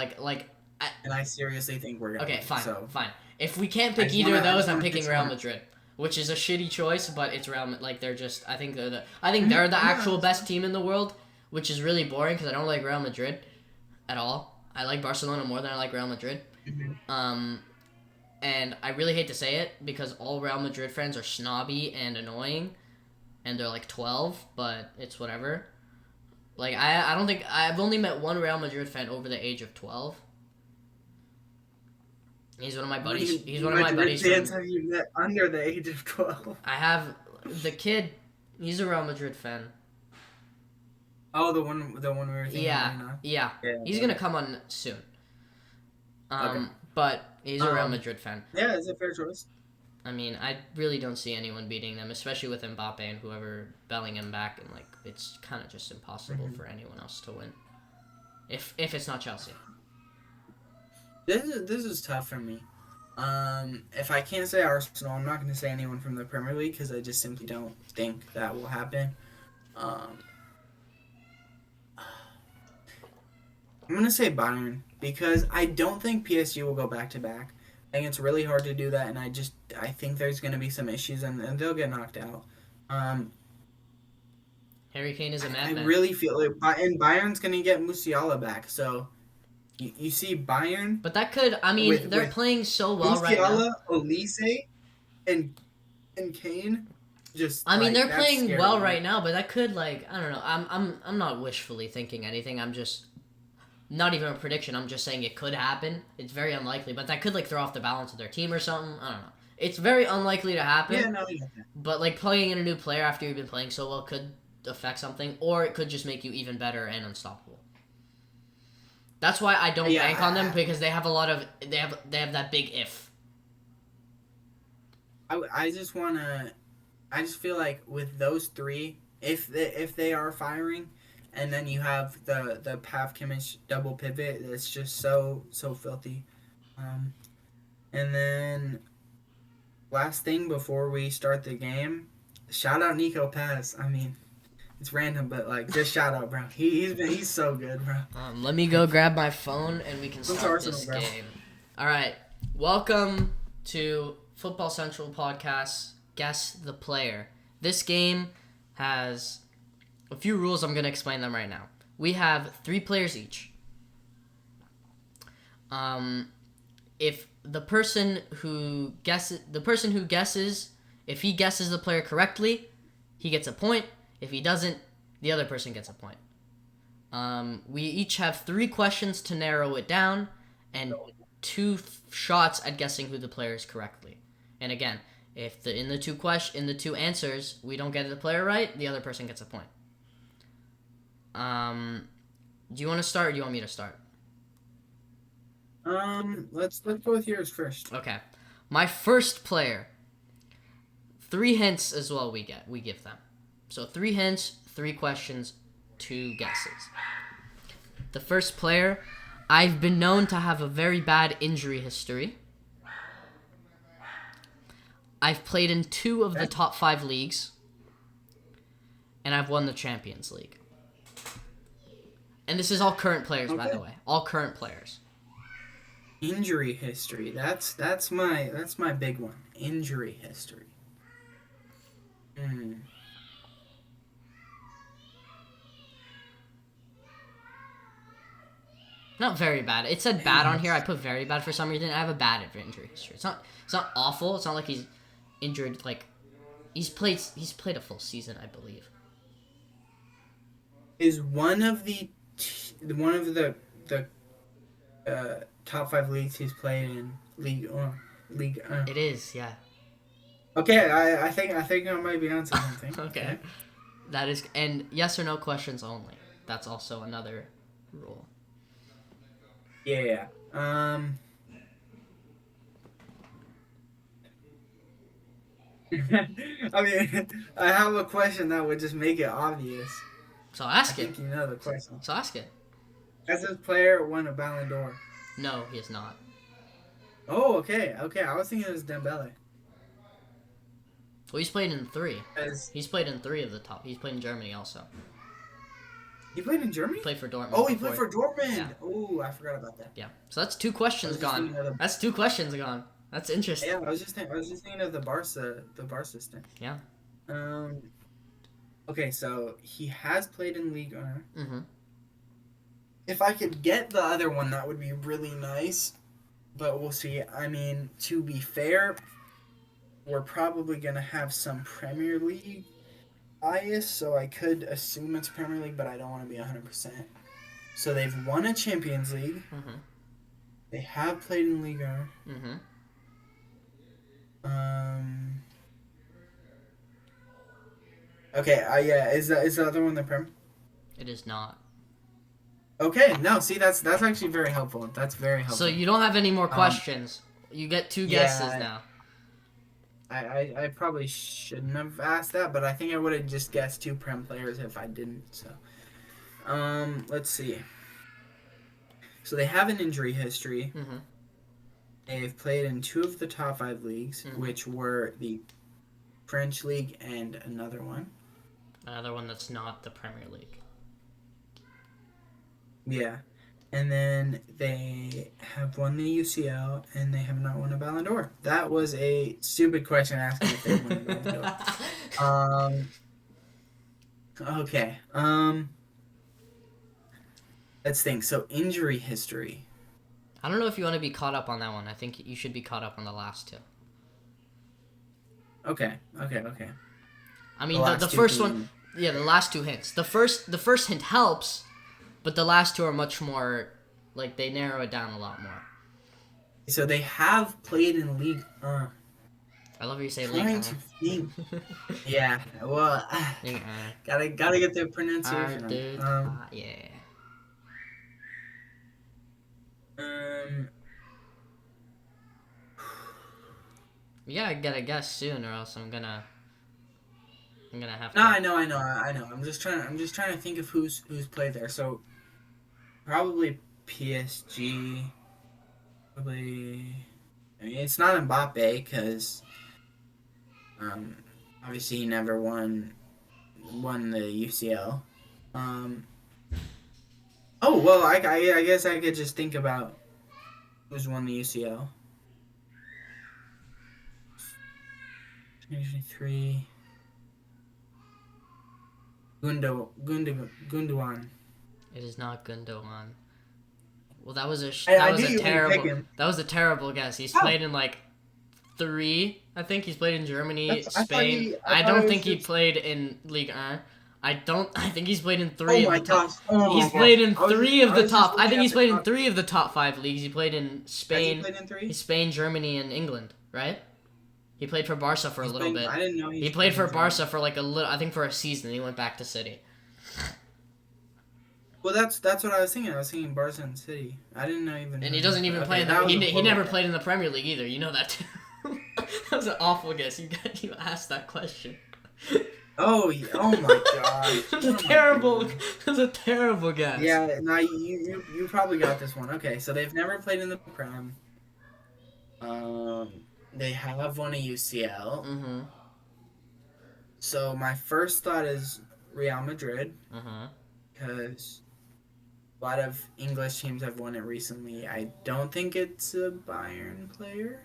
and I seriously think we're gonna Okay, win. fine, So fine. If we can't I pick just either wanna, of I those, just I'm wanna picking fix Real my. Madrid, which is a shitty choice, but it's like they're just. I think they're the actual No. best team in the world, which is really boring because I don't like Real Madrid at all. I like Barcelona more than I like Real Madrid. Mhm. And I really hate to say it because all Real Madrid fans are snobby and annoying, and they're like 12, but it's whatever. Like I don't think I've only met one Real Madrid fan over the age of 12. He's one of my How many buddies. He's one of my Madrid buddies fans from. have you met under the age of 12? I have the kid. He's a Real Madrid fan. Oh, the one we were thinking Yeah, of, not. yeah. Yeah. He's gonna come on soon. Okay. But he's a Real Um, Madrid fan. Yeah, it's a fair choice. I mean, I really don't see anyone beating them, especially with Mbappe and whoever Bellingham back, and like it's kind of just impossible Mhm. for anyone else to win. If it's not Chelsea. This is tough for me. If I can't say Arsenal, I'm not going to say anyone from the Premier League because I just simply don't think that will happen. Um, I'm going to say Bayern because I don't think PSG will go back to back. I think it's really hard to do that, and I think there's going to be some issues, and they'll get knocked out. Um, Harry Kane is a I madman. really feel it, and Bayern's going to get Musiala back, so you see Bayern But that could, I mean, with they're playing so well right now. Musiala, Olise, and Kane. Just I mean, like, they're that's playing scary, well man. right now, but that could like I don't know. I'm not wishfully thinking anything. I'm just not even a prediction. I'm just saying it could happen. It's very unlikely, but that could like throw off the balance of their team or something. I don't know. It's very unlikely to happen. Yeah, no, yeah. But like plugging in a new player after you've been playing so well could affect something, or it could just make you even better and unstoppable. That's why I don't bank on them, because they have a lot of they have that big if. I just feel like with those three, if they are firing, and then you have the Pav Kimmich double pivot, it's just so filthy. And then last thing before we start the game, shout out Nico Paz. I mean, it's random, but like just shout out, bro. He's so good, bro. Let me go grab my phone and we can start this game. All right, welcome to Football Central Podcast. Guess the player. This game has a few rules. I'm gonna explain them right now. We have 3 players each. If the person who guesses, if he guesses the player correctly, he gets a point. If he doesn't, the other person gets a point. We each have 3 questions to narrow it down, and 2 shots at guessing who the player is correctly. And again, if in the two answers we don't get the player right, the other person gets a point. Do you want to start, or do you want me to start? Let's go with yours first. Okay. My first player. 3 hints as well we give them. So 3 hints, 3 questions, 2 guesses. The first player, I've been known to have a very bad injury history. I've played in 2 of the top 5 leagues. And I've won the Champions League. And this is all current players, by the way. All current players. Injury history. That's my big one. Injury history. Not very bad. It said bad on here. I put very bad for some reason. I have a bad injury history. It's not awful. It's not like he's injured. Like he's played a full season, I believe. Is one of the top 5 leagues he's played in League? It is, yeah. Okay, I think I might be onto something. Okay. That is, and yes or no questions only. That's also another rule. Yeah. I mean, I have a question that would just make it obvious. So ask I it. think you know the question. So ask it. Has this player won a Ballon d'Or? No, he is not. Oh, okay. I was thinking it was Dembele. Well, he's played in 3. He's played in 3 of the top. He's played in Germany also. He played in Germany? He played for Dortmund. Oh, he played for Dortmund. Yeah. Oh, I forgot about that. Yeah. So that's 2 questions gone. That's 2 questions gone. That's interesting. Yeah, I was just thinking of the Barca stint. Yeah. Okay, so he has played in Ligue 1. Mm-hmm. If I could get the other one, that would be really nice. But we'll see. I mean, to be fair, we're probably going to have some Premier League bias, so I could assume it's Premier League, but I don't want to be 100%. So they've won a Champions League. Mm-hmm. They have played in Ligue 1. Mm-hmm. Okay, yeah, is the other one the Prem? It is not. Okay, no, see, that's actually very helpful. That's very helpful. So you don't have any more questions. You get 2 guesses now. I probably shouldn't have asked that, but I think I would have just guessed 2 Prem players if I didn't. So, let's see. So they have an injury history. Mm-hmm. They've played in 2 of the top 5 leagues, Mm-hmm. which were the French League and another one. Another one that's not the Premier League. Yeah. And then they have won the UCL, and they have not won a Ballon d'Or. That was a stupid question asking if they won a Ballon d'Or. Okay. Let's think. So, injury history. I don't know if you want to be caught up on that one. I think you should be caught up on the last 2. Okay. I mean, the first one... Yeah, the last 2 hints. The first hint helps, but the last 2 are much more Like, they narrow it down a lot more. So they have played in League. I love how you say Trying to think. Yeah. Well, League gotta get the pronunciation Dude. right. Yeah. Um. You gotta get a guess soon, or else I'm gonna have No, to. I know. I'm just trying to think of who's played there. So probably PSG. Probably. I mean, it's not Mbappe because um, obviously he never won the UCL. Um. Oh well, I guess I could just think about who's won the UCL. 2023. Gundogan. It is not Gundogan. Well, that was a I knew you wouldn't pick him. that was a terrible guess. He's played in like 3. I think he's played in Germany, Spain. I don't think he played in Ligue 1. I think he's played in 3 of the top. He's played in 3 of the top. I think he's played in 3 of the top 5 leagues. He played in Spain. Has he played in 3? Spain, Germany, and England, right? He played for Barca for a little bit. I didn't know he played for Barca for like a little. I think for a season. He went back to City. Well, that's what I was thinking. I was thinking Barca and City. I didn't know even. And he doesn't even play in the. He never played in the Premier League either. You know that too. That was an awful guess. You asked that question. Oh my god! That's a terrible. That's a terrible guess. Yeah, no, you probably got this one. Okay, so they've never played in the Prem. They have won a UCL. Mm-hmm. So my first thought is Real Madrid. Mm-hmm. Because a lot of English teams have won it recently. I don't think it's a Bayern player.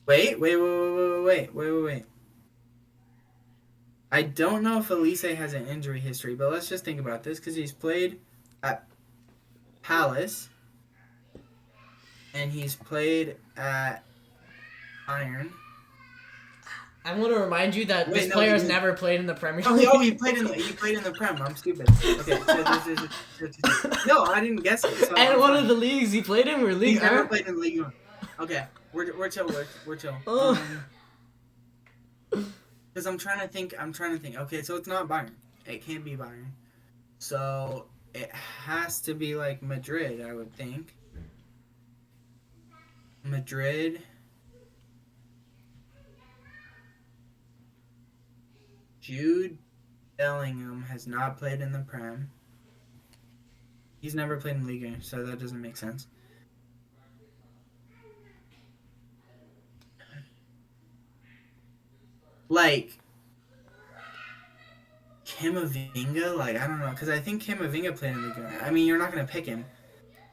Wait. I don't know if Elise has an injury history, but let's just think about this because he's played at Palace and he's played at Bayern. I want to remind you that this player has never played in the Premier League. He played in the Prem. I'm stupid. Okay. No, I didn't guess it. So and one of the leagues he played in were League. He's never played in League 1. Okay, we're chill. We're chill. Because I'm trying to think. Okay, so it's not Bayern. It can't be Bayern. So it has to be like Madrid, I would think. Madrid. Jude Bellingham has not played in the Prem. He's never played in Liga, so that doesn't make sense. Like, Camavinga? Like, I don't know, because I think Camavinga played in Liga. I mean, you're not going to pick him.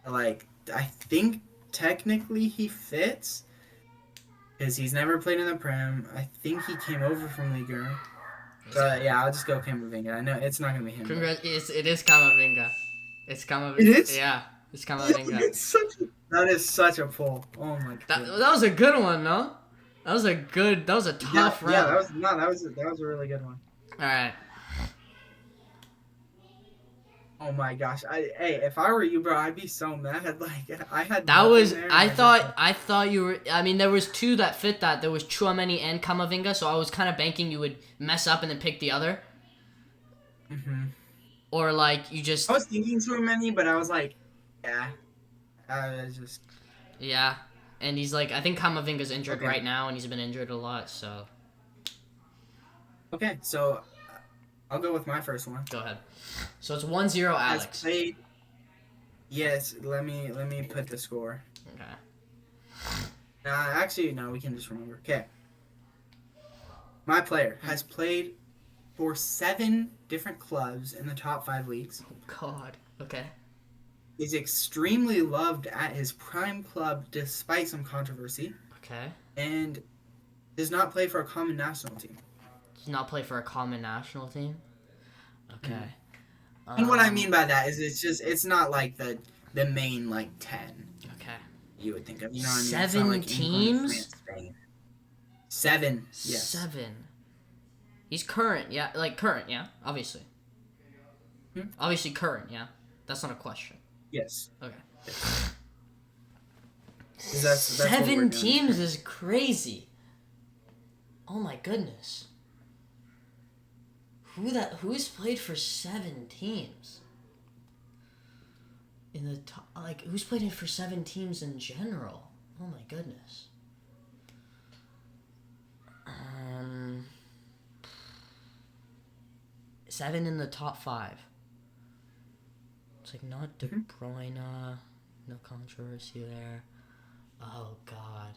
Like, I think technically he fits, because he's never played in the Prem. I think he came over from Liga. But yeah, I'll just go Camavinga. I know it's not gonna be him. It is Camavinga. It's Camavinga. It is? Yeah, it's Camavinga. That is such a pull. Oh my god. That was a good one, no? That was a tough round. Yeah, that was a really good one. All right. Oh my gosh. Hey, if I were you, bro, I'd be so mad. Like I had. That was. I thought you were. I mean, there was 2 that fit that. There was Chouameni and Camavinga, so I was kind of banking you would mess up and then pick the other. Mhm. Or like you just. I was thinking Chouameni, but I was like, yeah. I was just. Yeah, and he's like, I think Camavinga's injured right now, and he's been injured a lot, so. Okay, so I'll go with my first one. Go ahead. So it's 1-0 Alex. Yes, let me put the score. Okay. Actually, no, we can just remember. Okay. My player has played for 7 different clubs in the top 5 leagues. Oh, God. Okay. Is extremely loved at his prime club despite some controversy. Okay. And does not play for a common national team. Does not play for a common national team? Okay. And what I mean by that is it's not like the main like 10. Okay. You would think of, you know what I mean? 7 like teams? England, France, Spain. 7. Yes. 7. He's current, yeah. Like current, yeah. Obviously. Obviously current, yeah. That's not a question. Yes. Okay. That's what we're Seven doing. teams is crazy. Oh my goodness. Who's played for 7 teams? In the top, like, who's played it for 7 teams in general? Oh my goodness. 7 in the top 5. It's like not De Bruyne, no controversy there. Oh God.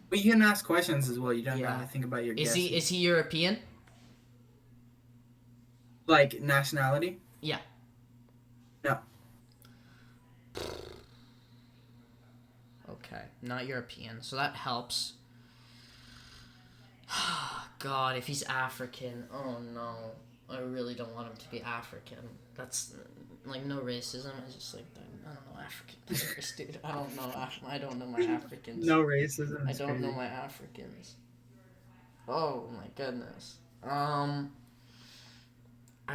But you can ask questions as well. You don't Yeah. have to think about your Is guesses. he European? Like nationality? Yeah. No. Okay, not European, so that helps. God, if he's African, oh no. I really don't want him to be African. That's, like, no racism. It's just like, I don't know African players, dude. I don't know. I don't know my Africans. No racism. I don't know my Africans. Oh my goodness. I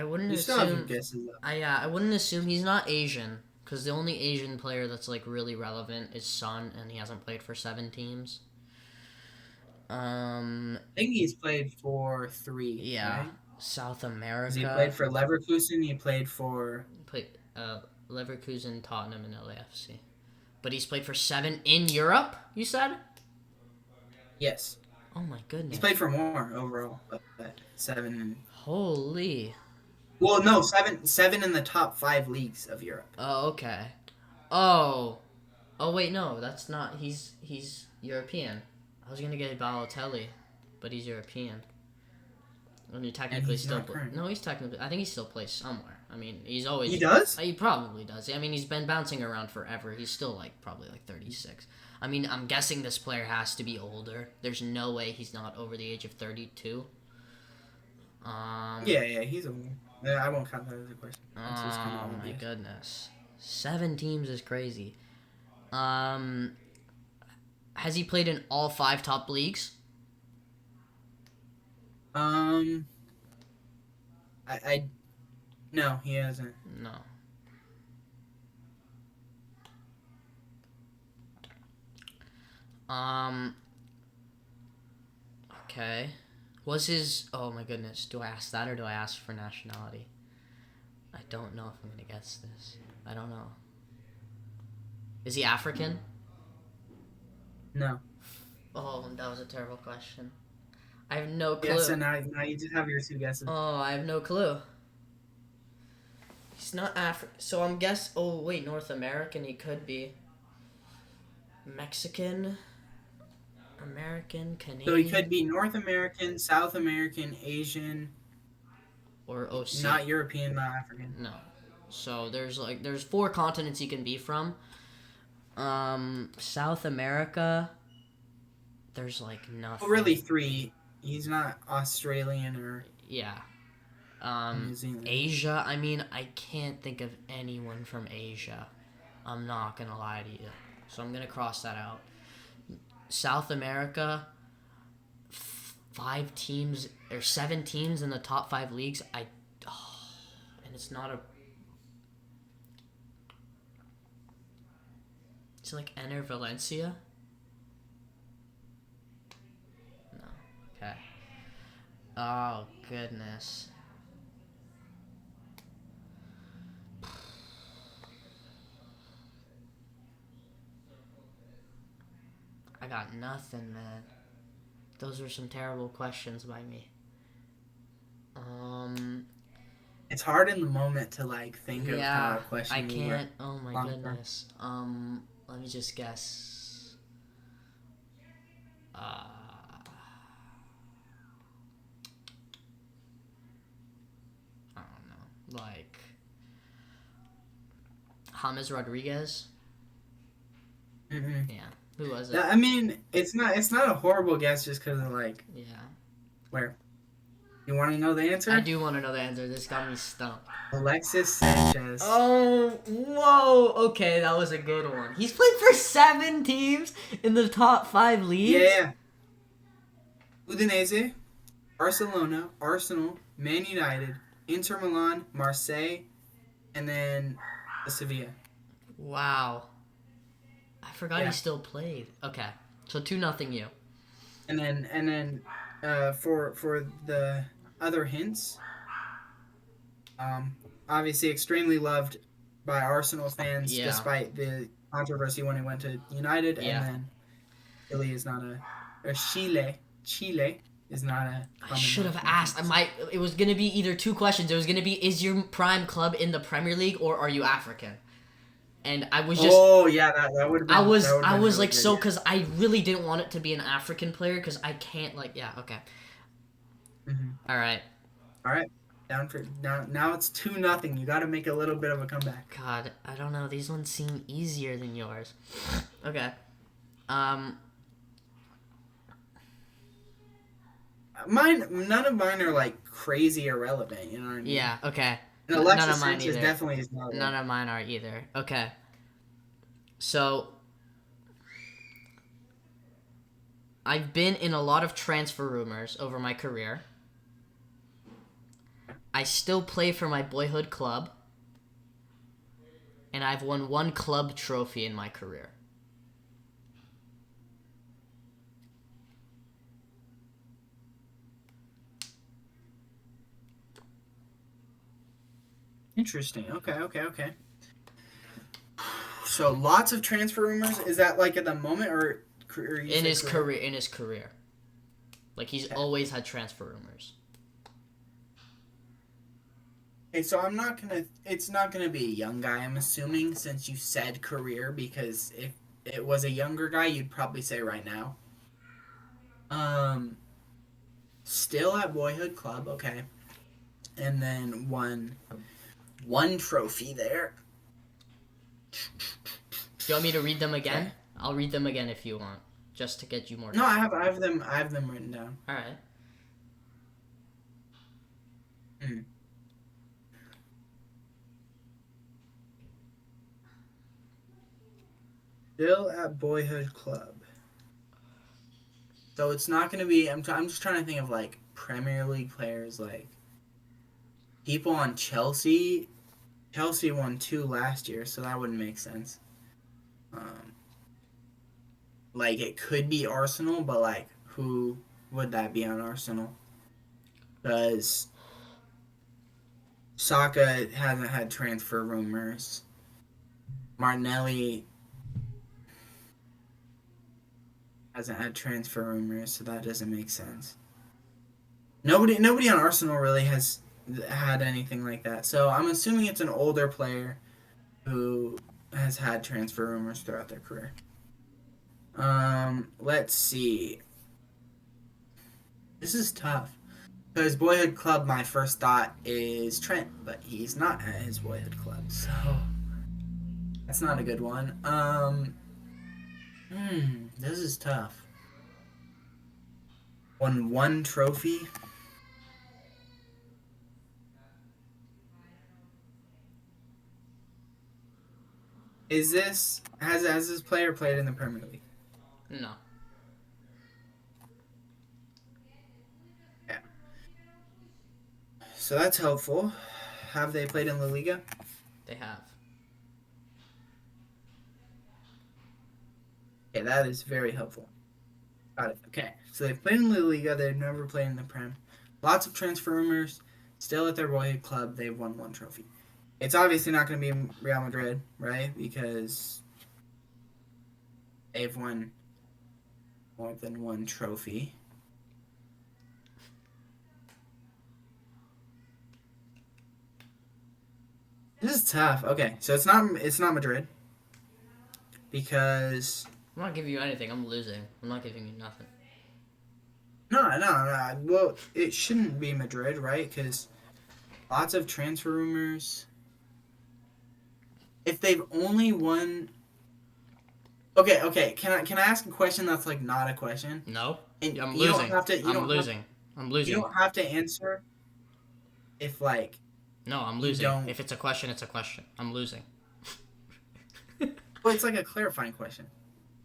wouldn't You still have your assume. guesses though. I wouldn't assume he's not Asian, because the only Asian player that's like really relevant is Son, and he hasn't played for 7 teams. I think he's played for 3. Yeah, Right? South America. He played for Leverkusen. He played for Leverkusen, Tottenham, and LAFC. But he's played for 7 in Europe. You said? yes. Oh my goodness. He's played for more overall, but 7. Holy. Well, no, 7 in the top 5 leagues of Europe. Oh, okay. Oh wait, no, that's not. He's European. I was gonna get Balotelli, but he's European. And he technically still no, he's technically. I think he still plays somewhere. I mean, he's always. He does? He probably does. I mean, he's been bouncing around forever. He's still probably 36. I mean, I'm guessing this player has to be older. There's no way he's not over the age of 32. Yeah, he's old. I won't count that as a question. That's just kind of Oh my obvious. goodness. 7 teams is crazy. Has he played in all 5 top leagues? No, he hasn't. No. Okay. Was his... Oh my goodness. Do I ask that or do I ask for nationality? I don't know if I'm gonna guess this. I don't know. Is he African? No. Oh, that was a terrible question. I have no clue. Yeah, so now you just have your 2 guesses. Oh, I have no clue. He's not African. So I'm guess. Oh wait, North American. He could be. Mexican. American, Canadian. So he could be North American, South American, Asian, or OC. not European, not African. No. So there's 4 continents he can be from. South America. There's nothing. Well, really 3. He's not Australian or Yeah. New Zealand. Asia. I mean, I can't think of anyone from Asia. I'm not gonna lie to you. So I'm gonna cross that out. South America. 5 teams or 7 teams in the top 5 leagues. And it's not a. It's Ener Valencia. No. Okay. Oh goodness. I got nothing, man. Those were some terrible questions by me. It's hard in the moment to think of how a question. I can't. Oh my goodness. Let me just guess. I don't know. James Rodriguez. Mm-hmm. Yeah. Who was it? I mean, it's not a horrible guess just because of Yeah. where. You want to know the answer? I do want to know the answer. This got me stumped. Alexis Sanchez. Oh, whoa. Okay, that was a good one. He's played for 7 teams in the top 5 leagues? Yeah. Udinese, Barcelona, Arsenal, Man United, Inter Milan, Marseille, and then Sevilla. Wow. I forgot he Yeah. still played. Okay. So 2-0 you. For the other hints, um, obviously extremely loved by Arsenal fans Yeah. despite the controversy when he went to United, and Yeah. then Chile is not a or Chile is not a I common should have asked. I nationality. might. It was gonna be either two questions. It was gonna be, is your prime club in the Premier League or are you African? And I was just, Oh yeah, that would have I been that was, would have I been was really like good. so, Yeah. because I really didn't want it to be an African player because I can't like. Yeah. Okay. Mm-hmm. All right. All right, down for now. It's 2-0. You got to make a little bit of a comeback. God, I don't know. These ones seem easier than yours. Okay. Um. None of mine are like crazy irrelevant. You know what I mean? Yeah. Okay. And None of Alexis mine Sanchez either. definitely is not None one. of mine are either. Okay. So I've been in a lot of transfer rumors over my career. I still play for my boyhood club, and I've won one club trophy in my career. Interesting. Okay. So lots of transfer rumors. Is that like at the moment or you In say his career? career, like he's Okay. always had transfer rumors. Okay, so I'm not gonna. It's not gonna be a young guy. I'm assuming since you said career, because if it was a younger guy, you'd probably say right now. Um, Still at boyhood club. Okay, and then one trophy there. Do you want me to read them Okay. again? I'll read them again if you want, just to get you more. No, I have them written down. All right. Mm. Still at boyhood club. So it's not gonna be. I'm just trying to think of like Premier League players, like people on Chelsea. Chelsea won two last year, so that wouldn't make sense. Um, like it could be Arsenal, but like who would that be on Arsenal? Because Saka hasn't had transfer rumors. Martinelli hasn't had transfer rumors, so that doesn't make sense. Nobody on Arsenal really has had anything like that. So I'm assuming it's an older player who has had transfer rumors throughout their career. Let's see. This is tough. Because boyhood club, my first thought is Trent, but he's not at his boyhood club, so that's not a good one. This is tough. Won one trophy. Is this has this player played in the Premier League? No, Yeah. So that's helpful. Have they played in La Liga? they have. Okay, that is very helpful. Got it. Okay, so they've played in La Liga. They've never played in the Prem. Lots of transfer rumors. Still at their boyhood club, they've won one trophy. It's obviously not going to be Real Madrid, right? Because they've won more than one trophy. This is tough. Okay, so it's not Madrid because I'm not giving you anything. I'm losing. I'm not giving you nothing. no. Well, it shouldn't be Madrid, right? Because lots of transfer rumors. If they've only won, okay. Can I ask a question that's like not a question? No, And I'm you don't losing. have to. I'm losing. I'm You losing. don't have to answer if like No, I'm you losing. don't. If it's a question, it's a question. I'm losing. Well, it's like a clarifying question.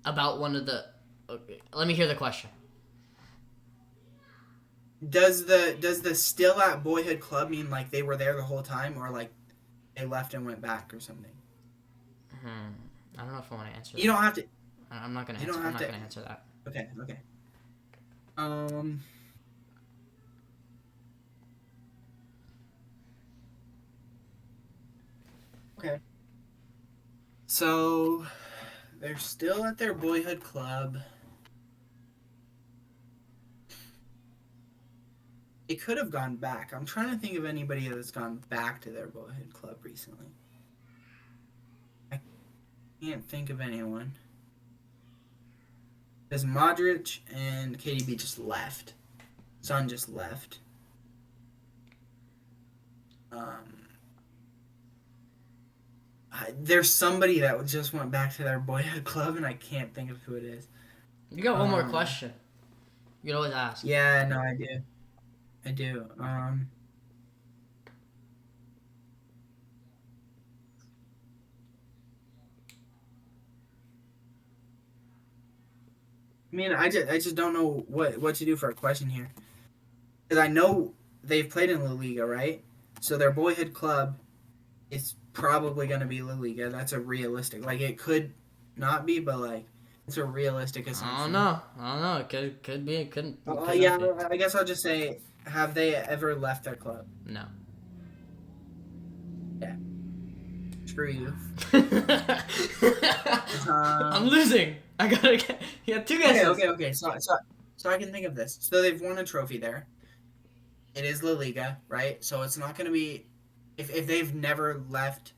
About one of the. Okay, let me hear the question. Does the still at boyhood club mean like they were there the whole time, or like they left and went back or something? I don't know if I want to answer that. You don't have to. I'm not gonna You answer. don't I'm have not to. gonna answer that. Okay. Okay. So they're still at their boyhood club. It could have gone back. I'm trying to think of anybody that's gone back to their boyhood club recently. I can't think of anyone. Because Modric and KDB just left. Son just left. There's somebody that just went back to their boyhood club, and I can't think of who it is. You got one more question. You can always ask. Yeah, no, I do. I mean, I just don't know what to do for a question here, because I know they've played in La Liga, right? So their boyhood club is probably going to be La Liga. That's a realistic. Like, it could not be, but like it's a realistic assumption. I don't know. It could be. It couldn't. Could Yeah, not be. I guess I'll just say, have they ever left their club? No. Yeah. Screw you. I'm losing. I gotta get. You have two guesses. Okay. So I can think of this. So they've won a trophy there. It is La Liga, right? So it's not going to be if they've never left.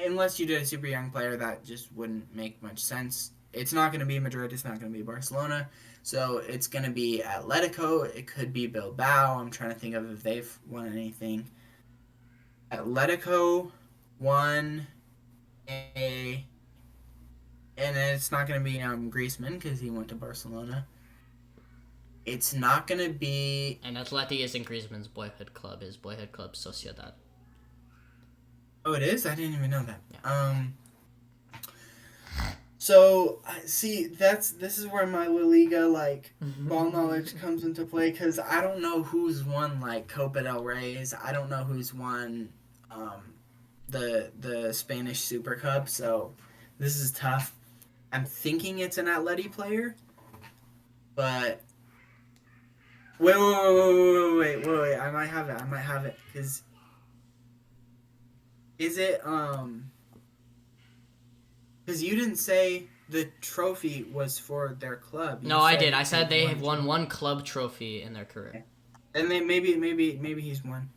Unless you did a super young player, that just wouldn't make much sense. It's not going to be Madrid. It's not going to be Barcelona. So it's going to be Atletico. It could be Bilbao. I'm trying to think of if they've won anything. Atletico won a... And then it's not going to be Griezmann because he went to Barcelona. It's not going to be... And Atleti isn't Griezmann's boyhood club. His boyhood club Sociedad. Oh, it is? I didn't even know that. Yeah. So, see, this is where my La Liga, like, ball knowledge comes into play, because I don't know who's won, like, Copa del Reyes. I don't know who's won the Spanish Super Cup, so this is tough. I'm thinking it's an Atleti player, but... Wait, I might have it, because... Is it, because you didn't say the trophy was for their club. No, I did. I said they have won one club trophy in their career. Okay. And then maybe he's won.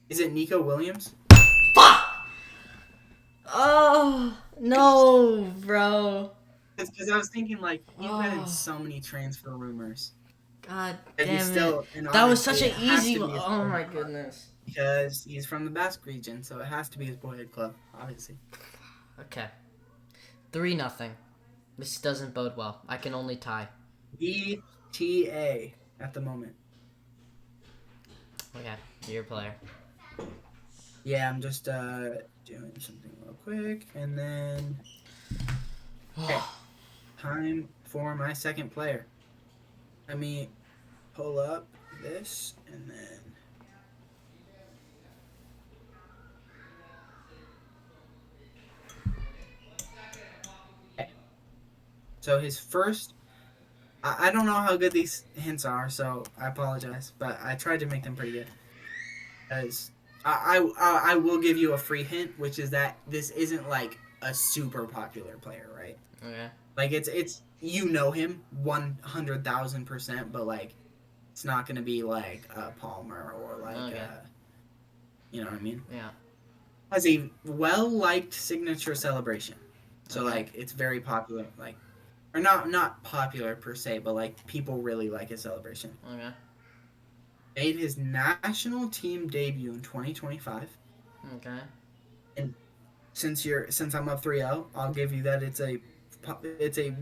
Is it Nico Williams? Fuck! Oh, no, bro. Because I was thinking, like, he's been in so many transfer rumors. God damn it. And that was such an it easy one. Oh, my goodness. Because he's from the Basque region, so it has to be his boyhood club, obviously. Okay. 3-0. This doesn't bode well. I can only tie. ETA at the moment. Okay, you're a player. Yeah, I'm just doing something real quick, and then... Okay. Time for my second player. Let me pull up this, and then... So his first, I don't know how good these hints are, so I apologize, but I tried to make them pretty good. As I will give you a free hint, which is that this isn't like a super popular player, right? Okay. Like it's you know him 100,000%, but like it's not gonna be like Palmer or like you know what I mean? Yeah. Has a well liked signature celebration, so like it's very popular, like. Or not popular per se, but like people really like his celebration. Okay. Made his national team debut in 2025. Okay. And since I'm up 3-0, I'll give you that it's a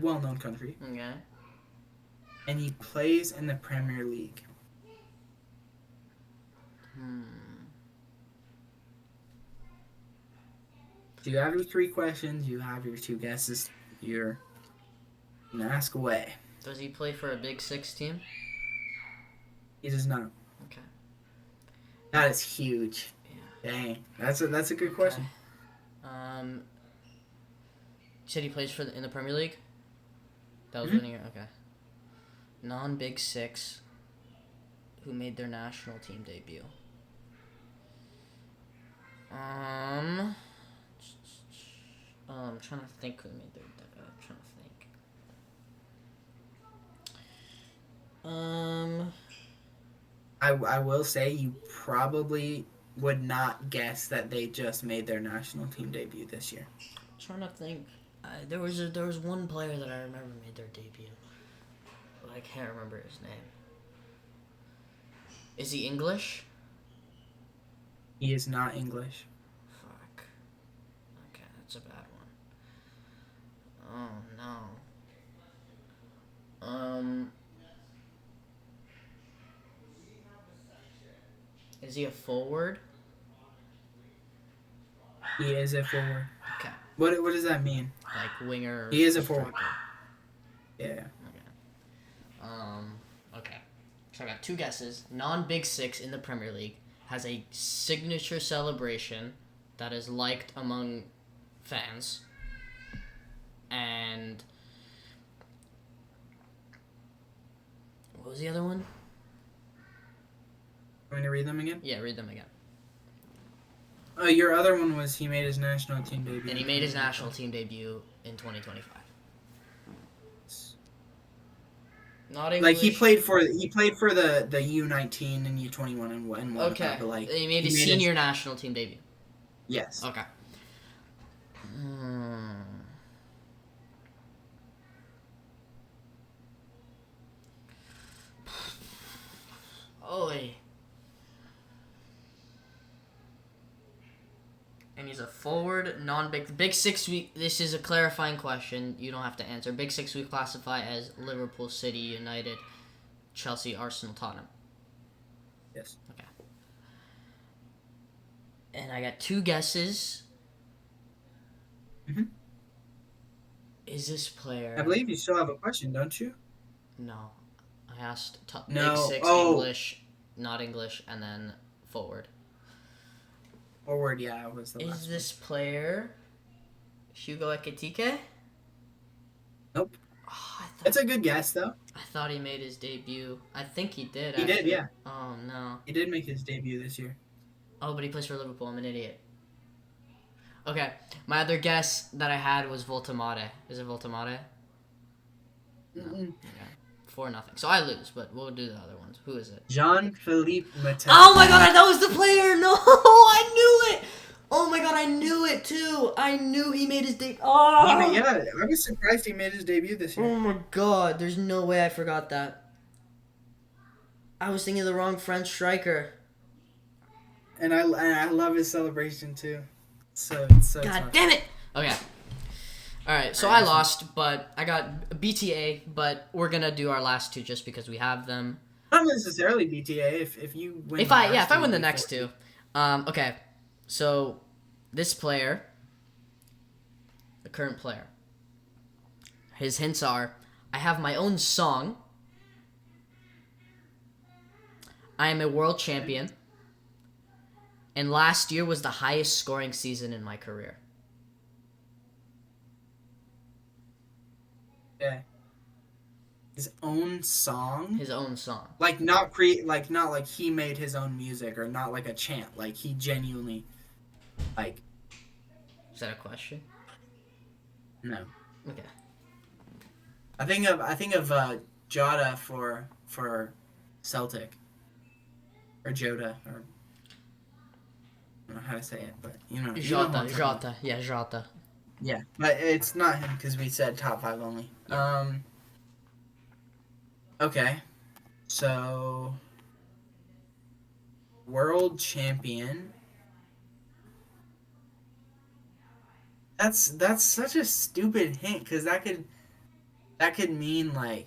well-known country. Okay. And he plays in the Premier League. So you have your 3 questions, you have your 2 guesses, you're gonna ask away. Does he play for a Big Six team? He does not. Okay. That is huge. Yeah. Dang, that's a good question. You said he plays in the Premier League? That was Mhm. winning it? Okay. Non-Big Six who made their national team debut. I'm trying to think who made their I'm trying to think. I will say you probably would not guess that they just made their national team debut this year. Trying to think. There was one player that I remember made their debut, but I can't remember his name. Is he English? He is not English. Fuck. Okay, that's a bad one. Oh no. Is he a forward? He is a forward. Okay. What does that mean? Like winger. He is a forward. Yeah. Okay. Okay. So I got two guesses. Non-Big Six in the Premier League has a signature celebration that is liked among fans. And what was the other one? Want me to read them again? Yeah, read them again. Your other one was he made his national team debut. And he made his national team debut in 2025. Not English. Like he played for the U19 and U21 and won. Okay. But like he made his senior national team debut. Yes. Okay. Oy. And he's a forward, non-big. Big Six, this is a clarifying question. You don't have to answer. Big Six we classify as Liverpool, City, United, Chelsea, Arsenal, Tottenham. Yes. Okay. And I got two guesses. Mm-hmm. Is this player... I believe you still have a question, don't you? No. I asked no. Big Six, English, not English, and then forward. Forward, yeah, was the last Is this player Hugo Ekitike? Nope. Oh, That's a good guess, though. I thought he made his debut. I think he did. He did, yeah. Oh, no. He did make his debut this year. Oh, but he plays for Liverpool. I'm an idiot. Okay. My other guess that I had was Voltamade. Is it Voltamade? No. Okay. 4-0. So I lose, but we'll do the other ones. Who is it? Jean-Philippe Mattel. Oh my god, that was the player! No! I knew it! Oh my god, I knew it too! I knew he made his debut. Oh! Yeah, I was surprised he made his debut this year. Oh my god, there's no way I forgot that. I was thinking of the wrong French striker. And I love his celebration too. So God tough. damn it! Okay. Alright, so I lost, but I got BTA, but we're gonna do our last two just because we have them. Not necessarily BTA if you win. If I win the next two. Okay. So this player, the current player, his hints are I have my own song. I am a world champion. And last year was the highest scoring season in my career. Yeah. His own song? His own song. Like not like he made his own music or not like a chant. Like he genuinely like. Is that a question? No. Okay. I think of Jota for Celtic. Or Jota or I don't know how to say it, but you know. Jota. Yeah, Jota. Yeah, but it's not him because we said top 5 only. Okay, so world champion. That's such a stupid hint because that could mean like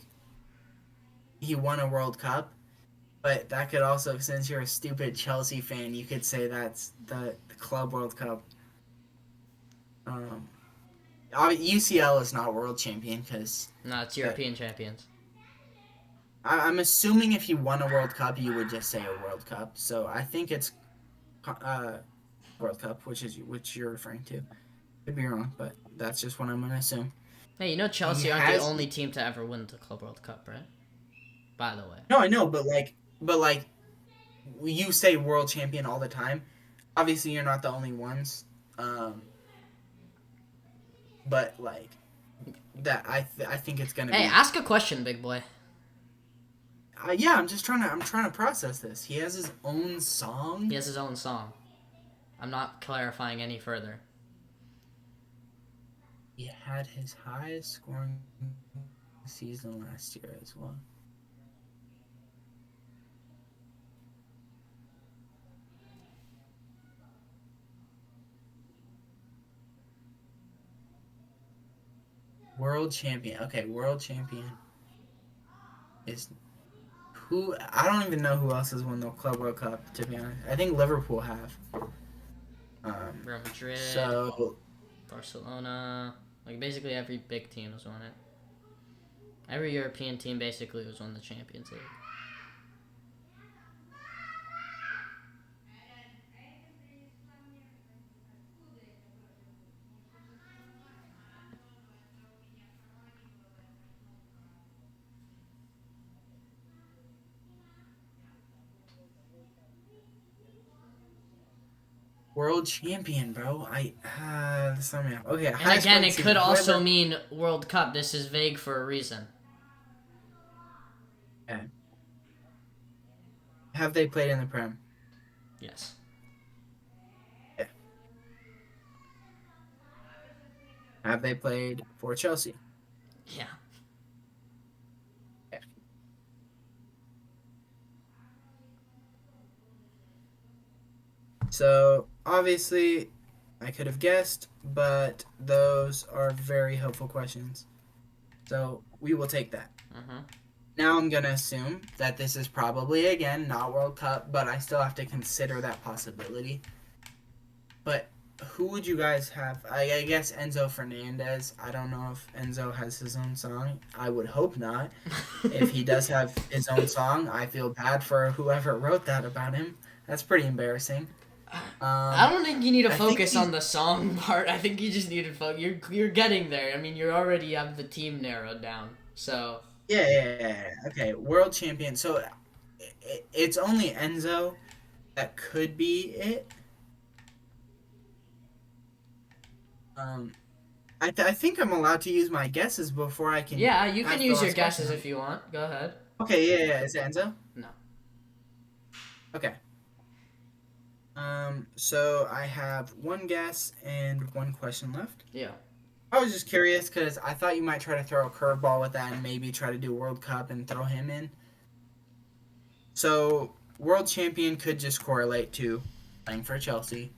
he won a World Cup, but that could also, since you're a stupid Chelsea fan, you could say that's the Club World Cup. UCL is not world champion because... No, it's European champions. I'm assuming if you won a World Cup, you would just say a World Cup. So I think it's World Cup, which you're referring to. Could be wrong, but that's just what I'm gonna assume. Hey, you know Chelsea He aren't the has only team to ever win the Club World Cup, right? By the way. no, I know, but you say world champion all the time. Obviously, you're not the only ones. But like that, I think it's gonna Hey, be. ask a question, big boy. Yeah, I'm trying to process this. He has his own song. He has his own song. I'm not clarifying any further. He had his highest scoring season last year as well. World champion. Okay, world champion is who? I don't even know who else has won the Club World Cup. To be honest, I think Liverpool have. Real Madrid, So Barcelona, like basically every big team has won it. Every European team basically has won the Champions League. world champion, bro. Okay. And again, it could also mean World Cup. This is vague for a reason. Okay. Have they played in the Prem? Yes. Yeah. Have they played for Chelsea? Yeah. Yeah. So obviously, I could have guessed, but those are very helpful questions. So we will take that. Mm-hmm. Now I'm gonna assume that this is probably again not World Cup, but I still have to consider that possibility. But who would you guys have? I guess Enzo Fernandez. I don't know if Enzo has his own song. I would hope not. If he does have his own song, I feel bad for whoever wrote that about him. That's pretty embarrassing. I don't think you need to I think focus on the song part. I think you just need to focus. You're getting there. I mean, you already have the team narrowed down. So Yeah. Okay, world champion. So it's only Enzo that could be it. I think I'm allowed to use my guesses before I can. yeah, you can ask the use your last guesses question. if you want. Go ahead. Okay, yeah. Is it Enzo? No. Okay. So I have one guess and one question left. Yeah. I was just curious because I thought you might try to throw a curveball with that and maybe try to do World Cup and throw him in. So world champion could just correlate to playing for Chelsea,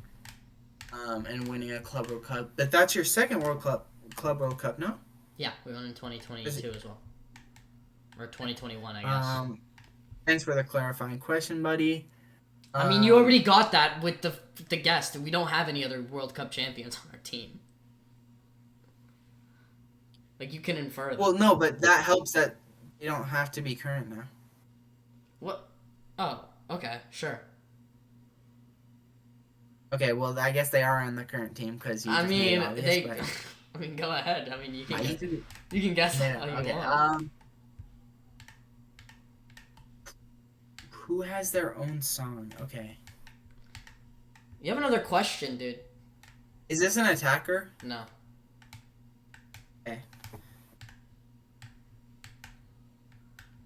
and winning a Club World Cup. But that's your second Club World Cup, no? Yeah, we won in 2022 as well. Or 2021, I guess. Thanks for the clarifying question, buddy. I mean, you already got that with the guest. We don't have any other World Cup champions on our team. Like, you can infer that. Well, no, but that helps that they don't have to be current now. What? Oh, okay, sure. Okay, well, I guess they are on the current team because I mean, I mean, go ahead. I mean, you can guess how you want. Who has their own song? Okay. You have another question, dude. Is this an attacker? No. Okay.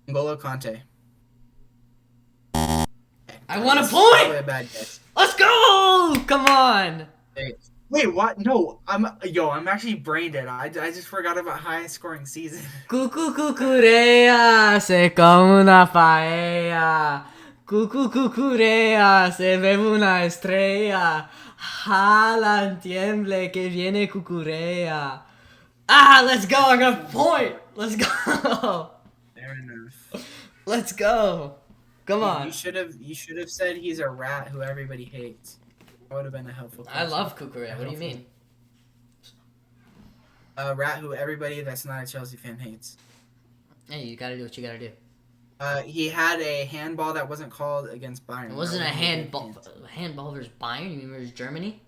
N'Golo Kante. Okay. I want a point! Probably a bad guess. Let's go! Come on! Wait, what? No, I'm actually brain dead. I just forgot about highest scoring season. Cucu cucurea, se come una paella. Cucu cucurea, se bebe una estrella. Jala tiemble que viene cucurea. Ah, let's go! I got a point! Let's go! Fair enough. Let's go! Come on. You should have said he's a rat who everybody hates. That would have been a helpful question. I love Cucurella. What do you mean? A rat who everybody that's not a Chelsea fan hates. Hey, you gotta do what you gotta do. He had a handball that wasn't called against Bayern. It wasn't a That handball. Handball versus Bayern. You mean versus Germany?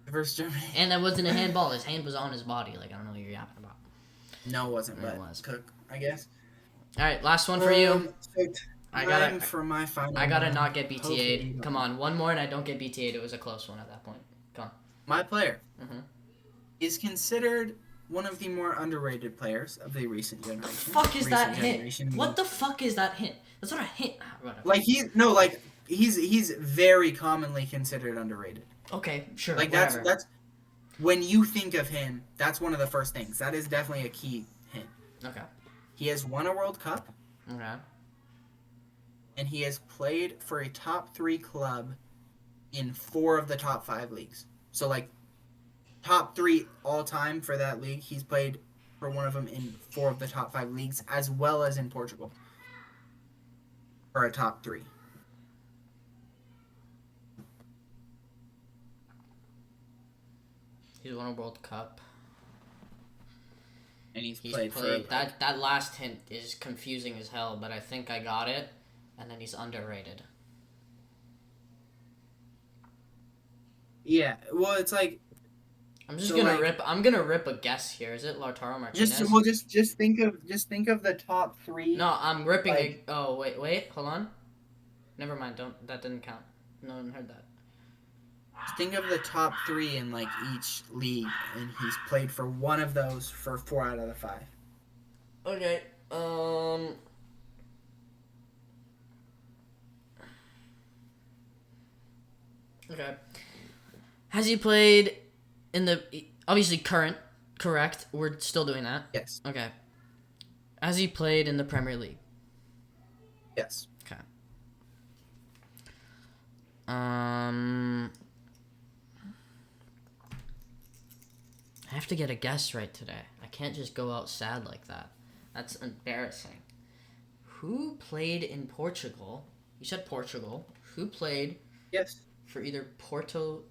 versus Germany. And that wasn't a handball. His hand was on his body. Like I don't know what you're yapping about. No, it wasn't. No, But it was. Cook, I guess. All right, last one for you. So I gotta. for my final. I gotta one. not get Hopefully BTA'd. you don't. Come on, one more and I don't get BTA'd. It was a close one at that point. My player Mhm. is considered one of the more underrated players of the recent generation. The fuck is Recent that generation. hint? What the fuck is that hint? That's not a hint. Whatever. Like he's very commonly considered underrated. Okay, sure. Like whatever. that's when you think of him, that's one of the first things. That is definitely a key hint. Okay. He has won a World Cup. Okay. And he has played for a top 3 club in 4 of the top 5 leagues. So, like, top 3 all time for that league. He's played for one of them in 4 of the top 5 leagues, as well as in Portugal. For a top 3. He's won a World Cup. And he's played for that last hint is confusing as hell, but I think I got it. And then he's underrated. Yeah, well, it's like I'm gonna rip a guess here. Is it Lautaro Martinez? just think of the top 3. No, I'm ripping oh wait, hold on. Never mind, that didn't count. No one heard that. Think of the top 3 in like each league, and he's played for one of those for 4 out of the 5. Okay. Okay. Has he played in the obviously correct? We're still doing that. Yes. Okay. Has he played in the Premier League? Yes. Okay. I have to get a guess right today. I can't just go out sad like that. That's embarrassing. Who played in Portugal? You said Portugal. Who played Yes. for either Porto,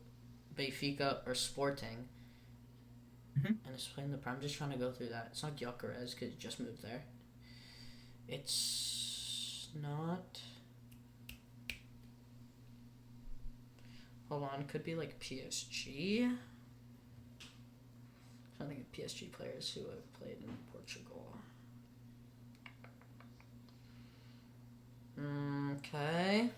Benfica, or Sporting? Mm-hmm. And it's playing the Prem. I'm just trying to go through that. It's not Gyökeres because he just moved there. It's not. Hold on, could be like PSG. I'm trying to think of PSG players who have played in Portugal. Okay.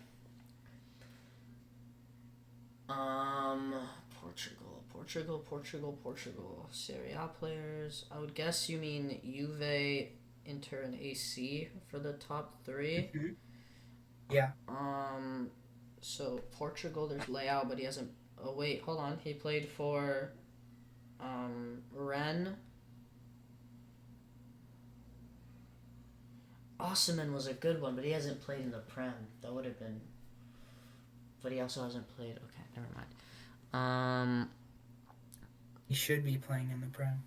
Portugal. Serie A players. I would guess you mean Juve, Inter, and AC for the top 3. Mm-hmm. Yeah. So Portugal, there's Leao, but he hasn't. Oh wait, hold on. He played for, Rennes. Osimhen was a good one, but he hasn't played in the Prem. That would have been. But he also hasn't played. Okay, never mind. He should be playing in the Prem.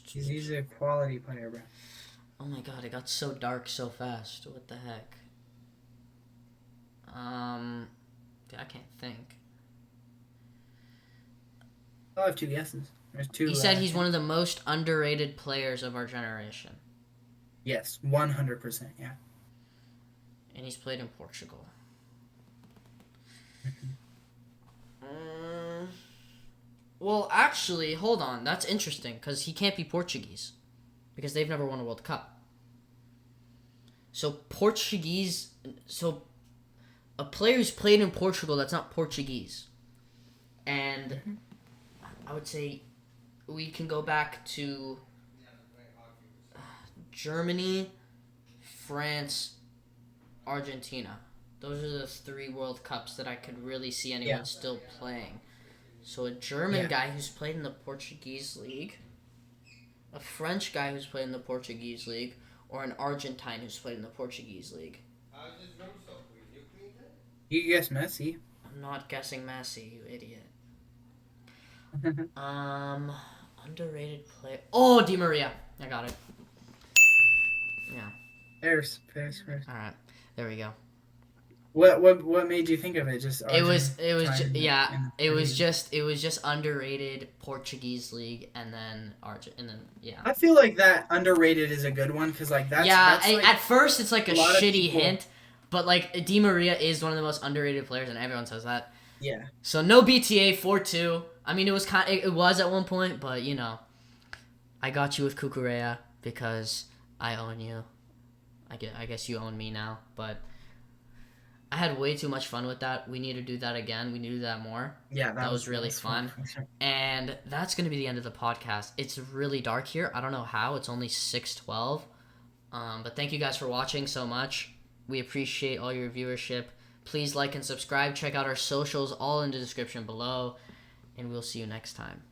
He's a quality player, bro. Oh my god, it got so dark so fast. What the heck? Dude, I can't think. I'll have 2 guesses. There's 2. He said he's one of the most underrated players of our generation. Yes, 100%. Yeah. And he's played in Portugal. Well, actually, hold on. That's interesting because he can't be Portuguese because they've never won a World Cup. So a player who's played in Portugal that's not Portuguese. And I would say we can go back to Germany, France, Argentina. Those are the 3 World Cups that I could really see anyone still playing. So a German guy who's played in the Portuguese league, a French guy who's played in the Portuguese league, or an Argentine who's played in the Portuguese league. You guess Messi. I'm not guessing Messi, you idiot. Underrated player. Oh, Di Maria. I got it. Yeah. Paris. All right. There we go. What made you think of it? Just It was yeah, in the it was Caribbean? just underrated Portuguese league, and then yeah. I feel like that underrated is a good one because like Yeah, that's like at first it's like a a lot of shitty people. hint, but like Di Maria is one of the most underrated players, and everyone says that. Yeah, So no BTA 4-2. I mean, it was at one point, but I got you with Kukurea because I own you. I guess you own me now, but I had way too much fun with that. We need to do that again. We need to do that more. yeah, That was that really was fun fun. for sure. And that's going to be the end of the podcast. It's really dark here. I don't know how. It's only 6:12. But thank you guys for watching so much. We appreciate all your viewership. Please like and subscribe. Check out our socials all in the description below. And we'll see you next time.